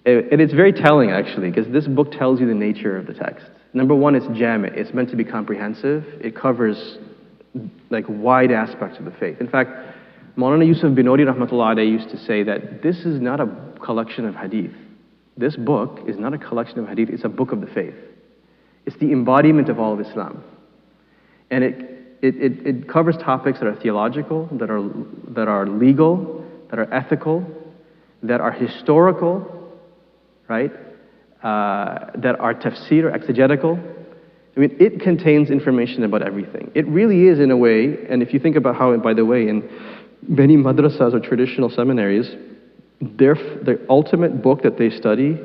And it's very telling, actually, because this book tells you the nature of the text. Number one, it's jami'. It's meant to be comprehensive. It covers like wide aspects of the faith. In fact, Mawlana Yusuf Binodi rahmatullah alayhi used to say that this is not a collection of hadith. This book is not a collection of hadith, it's a book of the faith. It's the embodiment of all of Islam. And it covers topics that are theological, that are legal, that are ethical, that are historical, right? That are tafsir, or exegetical. I mean, it contains information about everything. It really is, in a way, and if you think about how, by the way, in many madrasas or traditional seminaries, their ultimate book that they study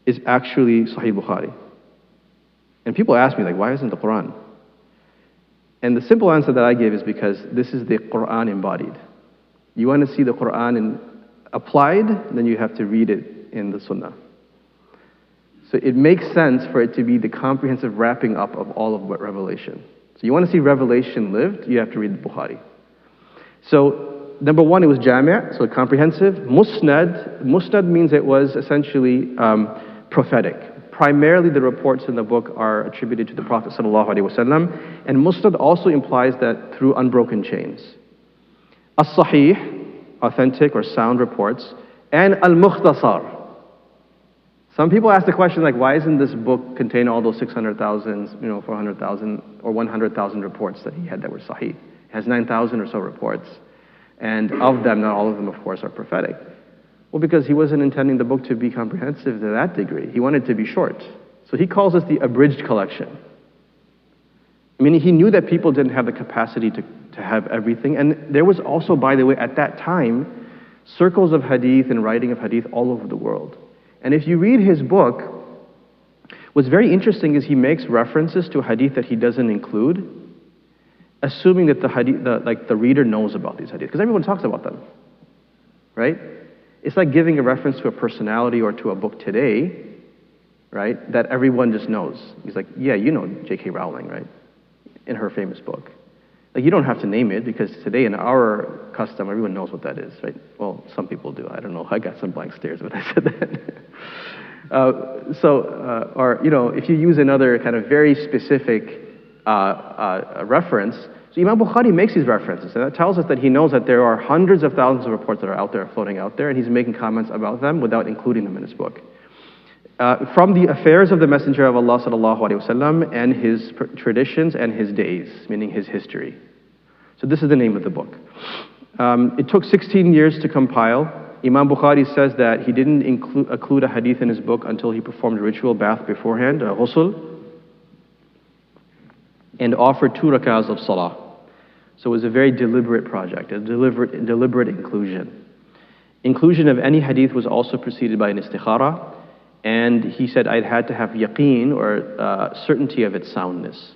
is actually Sahih Al-Bukhari. And people ask me, like, why isn't the Quran? And the simple answer that I give is because this is the Quran embodied. You want to see the Quran applied, then you have to read it in the Sunnah. So it makes sense for it to be the comprehensive wrapping up of all of Revelation. So you want to see Revelation lived, you have to read the Bukhari. So number one, it was jami', so comprehensive. Musnad means it was essentially prophetic. Primarily the reports in the book are attributed to the Prophet ﷺ, and musnad also implies that through unbroken chains. As-sahih, authentic or sound reports, and al-mukhtasar. Some people ask the question, like, why isn't this book contain all those 600,000, 400,000, or 100,000 reports that he had that were sahih? It has 9,000 or so reports, and of them, not all of them, of course, are prophetic. Well, because he wasn't intending the book to be comprehensive to that degree. He wanted it to be short. So he calls this the abridged collection. I mean, he knew that people didn't have the capacity to have everything, and there was also, by the way, at that time, circles of hadith and writing of hadith all over the world. And if you read his book, what's very interesting is he makes references to hadith that he doesn't include, assuming that the reader knows about these hadith, because everyone talks about them, right? It's like giving a reference to a personality or to a book today, right, that everyone just knows. He's like, yeah, you know J.K. Rowling, right, in her famous book. Like, you don't have to name it, because today in our custom, everyone knows what that is, right? Well, some people do. I don't know. I got some blank stares when I said that. Or, if you use another kind of very specific reference, so Imam Bukhari makes these references, and that tells us that he knows that there are hundreds of thousands of reports that are out there, floating out there, and he's making comments about them without including them in his book. From the affairs of the Messenger of Allah sallallahu alaihi wasallam and his traditions and his days, meaning his history. So this is the name of the book. It took 16 years to compile. Imam Bukhari says that he didn't include a hadith in his book until he performed a ritual bath beforehand, a ghusl, and offered 2 rakahs of salah. So it was a very deliberate project, a deliberate inclusion. Inclusion of any hadith was also preceded by an istikhara, and he said I'd had to have yaqeen, or certainty of its soundness.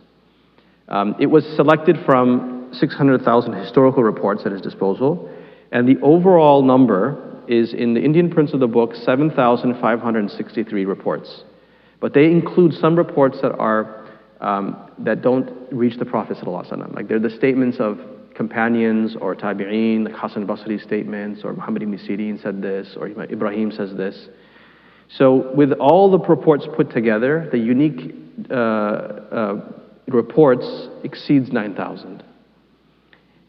It was selected from 600,000 historical reports at his disposal, and the overall number is, in the Indian prints of the book, 7,563 reports. But they include some reports that are that don't reach the Prophet ﷺ. Like, they're the statements of companions or tabi'een, like Hassan Basri's statements, or Muhammad ibn Sirin said this, or Ibrahim says this. So with all the reports put together, the unique reports exceeds 9,000.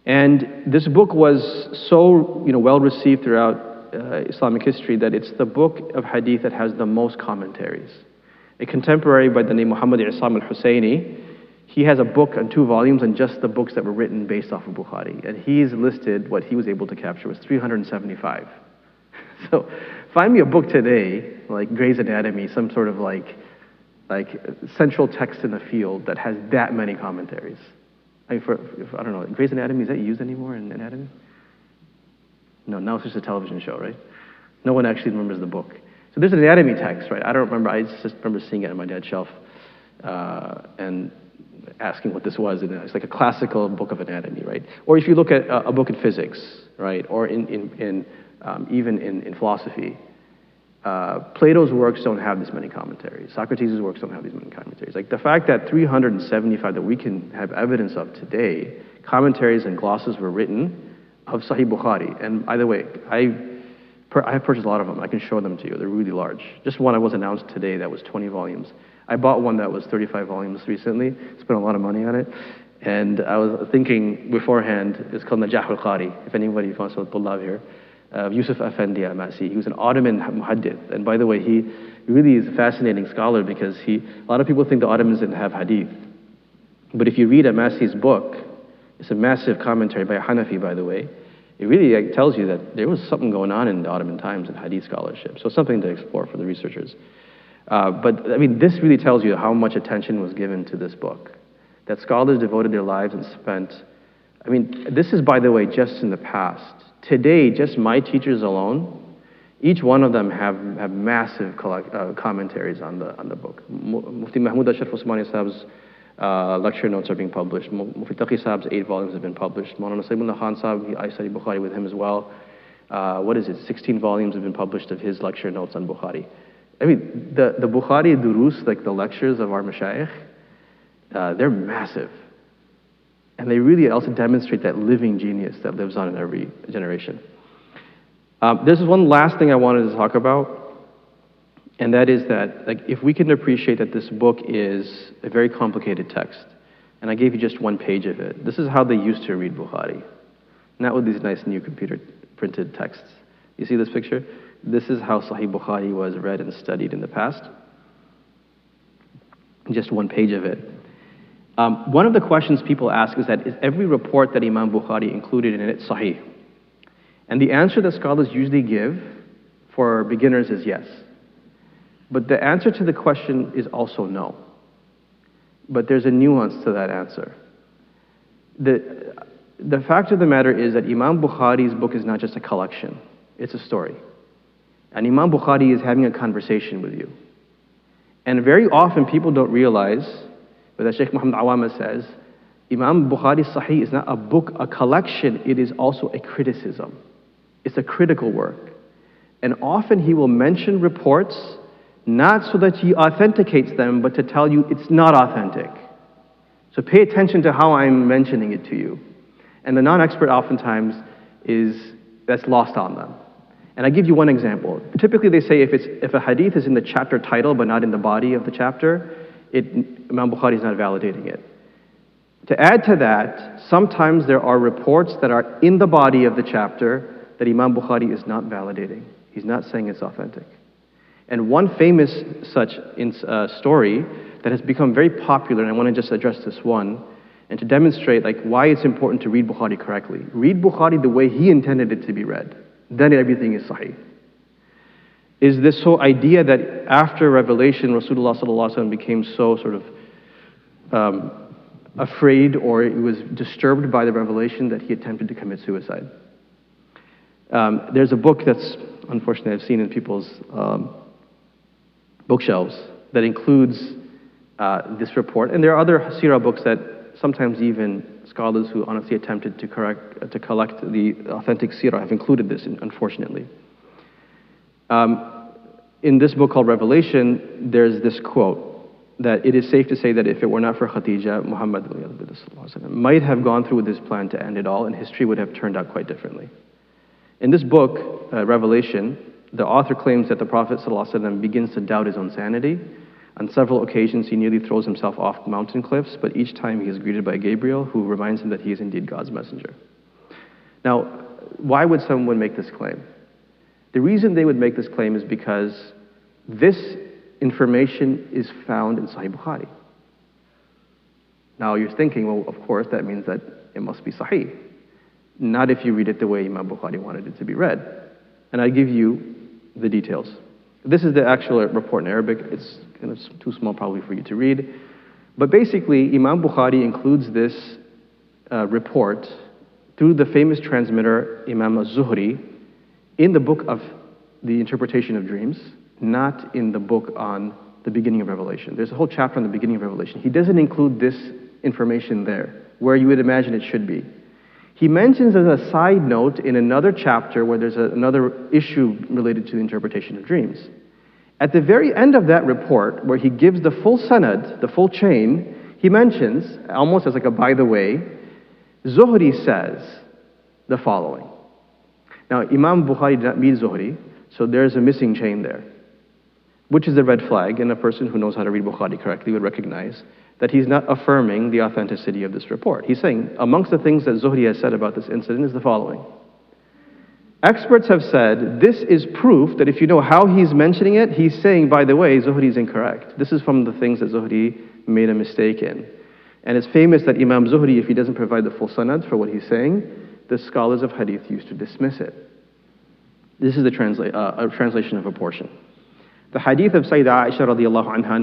And this book was so well received throughout Islamic history that it's the book of hadith that has the most commentaries. A contemporary by the name Muhammad Isam al-Husayni, he has a book on 2 volumes on just the books that were written based off of Bukhari. And he's listed, what he was able to capture was 375. So find me a book today, like Gray's Anatomy, some sort of like central text in the field that has that many commentaries. I mean, I don't know, Gray's Anatomy, is that used anymore in anatomy? No, now it's just a television show, right? No one actually remembers the book. So there's an anatomy text, right? I don't remember, I just remember seeing it on my dad's shelf and asking what this was. And it's like a classical book of anatomy, right? Or if you look at a book in physics, right? Or even in philosophy, Plato's works don't have this many commentaries. Socrates' works don't have these many commentaries. Like the fact that 375 that we can have evidence of today, commentaries and glosses were written of Sahih Bukhari. And by the way, I have purchased a lot of them. I can show them to you. They're really large. Just one I was announced today that was 20 volumes. I bought one that was 35 volumes recently. Spent a lot of money on it. And I was thinking beforehand, it's called Najah al-Qari, if anybody wants to love here. Yusuf Effendi al-Masi. He was an Ottoman muhaddith. And by the way, he really is a fascinating scholar because a lot of people think the Ottomans didn't have hadith. But if you read al-Masi's book, it's a massive commentary by a Hanafi, by the way. It really tells you that there was something going on in the Ottoman times in hadith scholarship. So something to explore for the researchers. But I mean, this really tells you how much attention was given to this book. That scholars devoted their lives and spent, I mean, this is, by the way, just in the past. Today, just my teachers alone, each one of them have massive commentaries on the book. Mufti Mahmud Ashraf Usmani Sahab's lecture notes are being published. Mufti Taqi Sahab's 8 volumes have been published. Mawlana Sayyidullah Khan Sahab, I studied Bukhari with him as well. 16 volumes have been published of his lecture notes on Bukhari. I mean, the Bukhari durus, like the lectures of our mashayikh, they're massive. And they really also demonstrate that living genius that lives on in every generation. There's one last thing I wanted to talk about, and that is that if we can appreciate that this book is a very complicated text, and I gave you just one page of it. This is how they used to read Bukhari, not with these nice new computer printed texts. You see this picture? This is how Sahih Bukhari was read and studied in the past. Just one page of it. One of the questions people ask is that, is every report that Imam Bukhari included in it Sahih? And the answer that scholars usually give for beginners is yes. But the answer to the question is also no. But there's a nuance to that answer. The fact of the matter is that Imam Bukhari's book is not just a collection, it's a story. And Imam Bukhari is having a conversation with you. And very often people don't realize, but as Sheikh Muhammad Awama says, Imam Bukhari's Sahih is not a book, a collection, it is also a criticism. It's a critical work. And often he will mention reports, not so that he authenticates them, but to tell you it's not authentic. So pay attention to how I'm mentioning it to you. And the non-expert oftentimes that's lost on them. And I give you one example. Typically they say if a hadith is in the chapter title but not in the body of the chapter, Imam Bukhari is not validating it. To add to that, sometimes there are reports that are in the body of the chapter that Imam Bukhari is not validating. He's not saying it's authentic. And one famous such story that has become very popular, and I want to just address this one, and to demonstrate why it's important to read Bukhari correctly. Read Bukhari the way he intended it to be read. Then everything is sahih. Is this whole idea that after revelation, Rasulullah ﷺ became so sort of afraid, or he was disturbed by the revelation, that he attempted to commit suicide. There's a book that's, unfortunately, I've seen in people's bookshelves that includes this report. And there are other seerah books that sometimes even scholars who honestly attempted to collect the authentic seerah have included this, unfortunately. In this book called Revelation, there's this quote that it is safe to say that if it were not for Khadija, Muhammad might have gone through with his plan to end it all, and history would have turned out quite differently. In this book, Revelation, the author claims that the Prophet ﷺ begins to doubt his own sanity. On several occasions, he nearly throws himself off mountain cliffs, but each time he is greeted by Gabriel, who reminds him that he is indeed God's messenger. Now, why would someone make this claim? The reason they would make this claim is because this information is found in Sahih Bukhari. Now you're thinking, well, of course, that means that it must be Sahih. Not if you read it the way Imam Bukhari wanted it to be read. And I give you the details. This is the actual report in Arabic. It's kind of too small probably for you to read. But basically, Imam Bukhari includes this report through the famous transmitter Imam al-Zuhri in the book of the interpretation of dreams, not in the book on the beginning of Revelation. There's a whole chapter on the beginning of Revelation. He doesn't include this information there, where you would imagine it should be. He mentions as a side note in another chapter where there's another issue related to the interpretation of dreams. At the very end of that report, where he gives the full sanad, the full chain, he mentions, almost as like a by the way, Zuhri says the following. Now, Imam Bukhari did not meet Zuhri, so there's a missing chain there, which is a red flag, and a person who knows how to read Bukhari correctly would recognize that he's not affirming the authenticity of this report. He's saying, amongst the things that Zuhri has said about this incident is the following. Experts have said, this is proof that if you know how he's mentioning it, he's saying, by the way, Zuhri is incorrect. This is from the things that Zuhri made a mistake in. And it's famous that Imam Zuhri, if he doesn't provide the full sanad for what he's saying, the scholars of hadith used to dismiss it. This is a translation of a portion. The hadith of Sayyidah Aisha radiallahu anha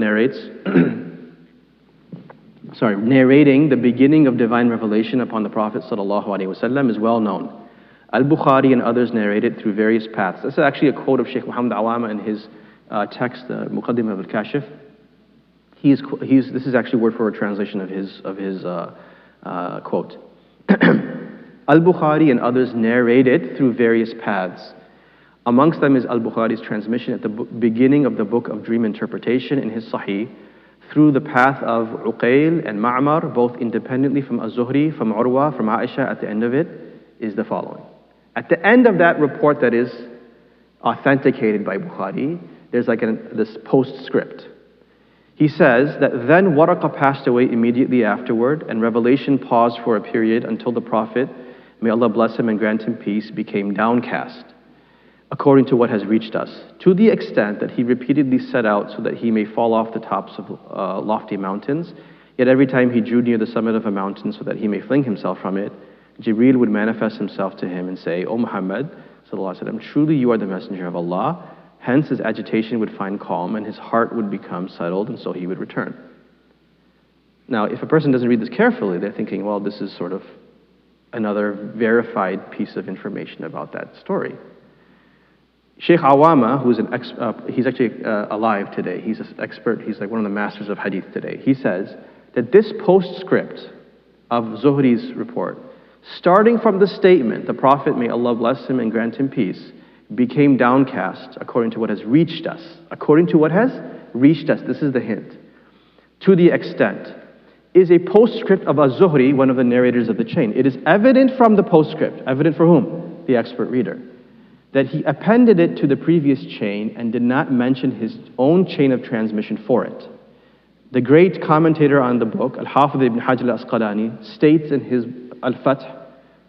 narrating the beginning of divine revelation upon the Prophet sallallahu alaihi wasallam is well known. Al-Bukhari and others narrate it through various paths. This is actually a quote of Sheikh Muhammad Awama in his text, Muqaddimah al-Kashif. This is actually word for word translation of his quote. Al-Bukhari and others narrate it through various paths. Amongst them is Al-Bukhari's transmission at the beginning of the book of dream interpretation in his Sahih through the path of Uqayl and Ma'mar, both independently from Az-Zuhri, from Urwa, from Aisha. At the end of it is the following. At the end of that report that is authenticated by Bukhari, there's like this postscript. He says that then Waraqa passed away immediately afterward, and revelation paused for a period until the Prophet, may Allah bless him and grant him peace, became downcast, according to what has reached us, to the extent that he repeatedly set out so that he may fall off the tops of lofty mountains. Yet every time he drew near the summit of a mountain so that he may fling himself from it, Jibreel would manifest himself to him and say, O Muhammad, sallallahu alaihi wasallam, truly you are the messenger of Allah. Hence his agitation would find calm and his heart would become settled, and so he would return. Now, if a person doesn't read this carefully, they're thinking, well, this is sort of another verified piece of information about that story. Sheikh Awama, who's he's actually alive today. He's an expert. He's like one of the masters of hadith today. He says that this postscript of Zuhri's report, starting from the statement, the Prophet, may Allah bless him and grant him peace, became downcast according to what has reached us. According to what has reached us. This is the hint. To the extent is a postscript of Az-Zuhri, one of the narrators of the chain. It is evident from the postscript. Evident for whom? The expert reader. That he appended it to the previous chain and did not mention his own chain of transmission for it. The great commentator on the book, Al-Hafidh ibn Hajar al-Asqalani, states in his Al-Fath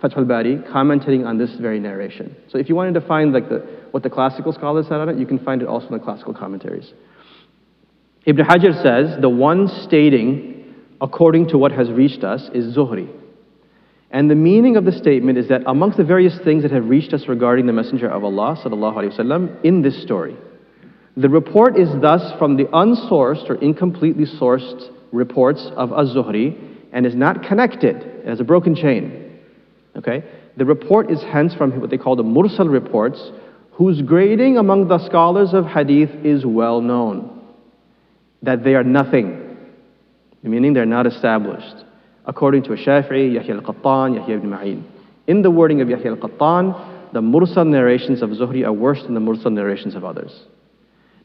al-Bari, commenting on this very narration. So if you wanted to find like what the classical scholars said on it, you can find it also in the classical commentaries. Ibn Hajar says, the one stating, according to what has reached us, is Zuhri. And the meaning of the statement is that amongst the various things that have reached us regarding the Messenger of Allah sallallahu alaihi wasallam in this story, the report is thus from the unsourced or incompletely sourced reports of Az-Zuhri and is not connected. It has a broken chain. Okay? The report is hence from what they call the Mursal reports, whose grading among the scholars of hadith is well known. That they are nothing, meaning they're not established. According to Shafi'i, Yahya al-Qattan, Yahya ibn Ma'in. In the wording of Yahya al-Qattan, the Mursal narrations of Zuhri are worse than the Mursal narrations of others.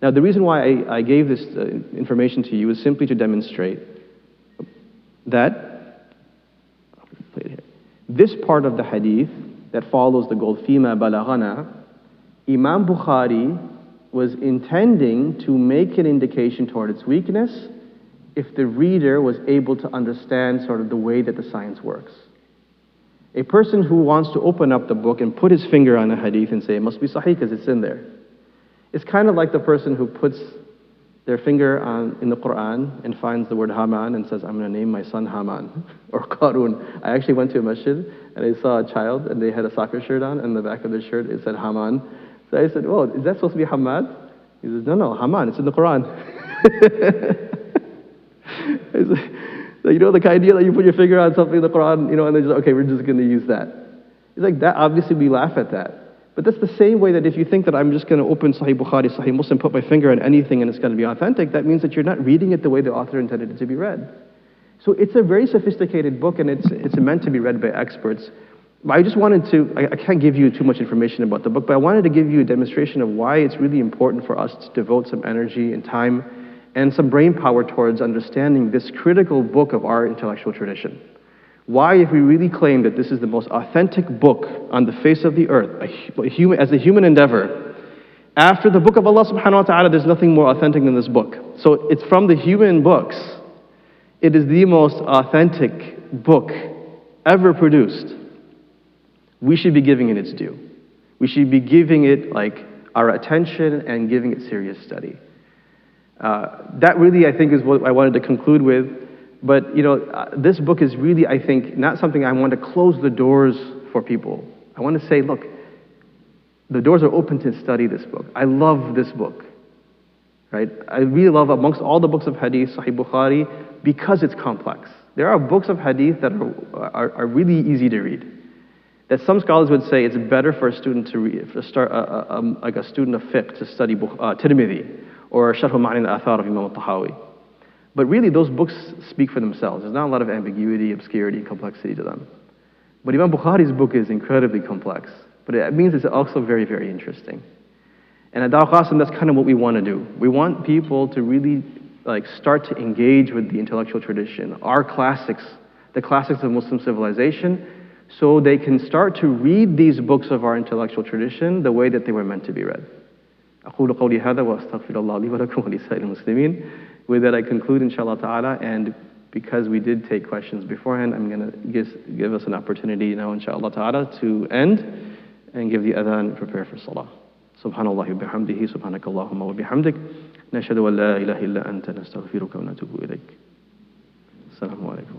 Now, the reason why I gave this information to you is simply to demonstrate that this part of the hadith that follows the goal, Fima Balaghana, Imam Bukhari was intending to make an indication toward its weakness if the reader was able to understand sort of the way that the science works. A person who wants to open up the book and put his finger on a hadith and say, it must be sahih because it's in there. It's kind of like the person who puts their finger in the Quran and finds the word Haman and says, I'm going to name my son Haman or Qarun. I actually went to a masjid and I saw a child and they had a soccer shirt on and the back of their shirt it said Haman. So I said, oh, is that supposed to be Hamad? He says, no, Haman, it's in the Quran. So, you know, the idea that you put your finger on something in the Quran, you know, and they're just, okay, we're just going to use that. It's like that, obviously we laugh at that. But that's the same way that if you think that I'm just going to open Sahih Bukhari, Sahih Muslim, put my finger on anything and it's going to be authentic, that means that you're not reading it the way the author intended it to be read. So it's a very sophisticated book and it's meant to be read by experts. I just wanted to, I can't give you too much information about the book, but I wanted to give you a demonstration of why it's really important for us to devote some energy and time and some brain power towards understanding this critical book of our intellectual tradition. Why, if we really claim that this is the most authentic book on the face of the earth, as a human endeavor, after the book of Allah subhanahu wa ta'ala, there's nothing more authentic than this book. So it's from the human books. It is the most authentic book ever produced. We should be giving it its due. We should be giving it like our attention and giving it serious study. That really, I think, is what I wanted to conclude with. But, you know, this book is really, I think, not something I want to close the doors for people. I want to say, look, the doors are open to study this book. I love this book, right? I really love, amongst all the books of hadith, Sahih Bukhari, because it's complex. There are books of hadith that are really easy to read. That some scholars would say it's better for a student to read, like a student of fiqh to study Tirmidhi or Sharh Ma'ani al-Athar of Imam al-Tahawi. But really, those books speak for themselves. There's not a lot of ambiguity, obscurity, and complexity to them. But Imam Bukhari's book is incredibly complex. But it means it's also very, very interesting. And at Dawah Qasim, that's kind of what we want to do. We want people to really start to engage with the intellectual tradition, our classics, the classics of Muslim civilization, so they can start to read these books of our intellectual tradition the way that they were meant to be read. أقول قولي هذا وأستغفر الله لي ولكم ولسائر المسلمين. With that, I conclude, inshallah ta'ala, and because we did take questions beforehand, I'm going to give us an opportunity now, inshallah ta'ala, to end and give the adhan and prepare for salah. Subhanallah wa bihamdihi, subhanakallahumma wa bihamdik, nashhadu an la ilaha illa anta nastaghfiruka wa natubu ilayk. Assalamu alaikum.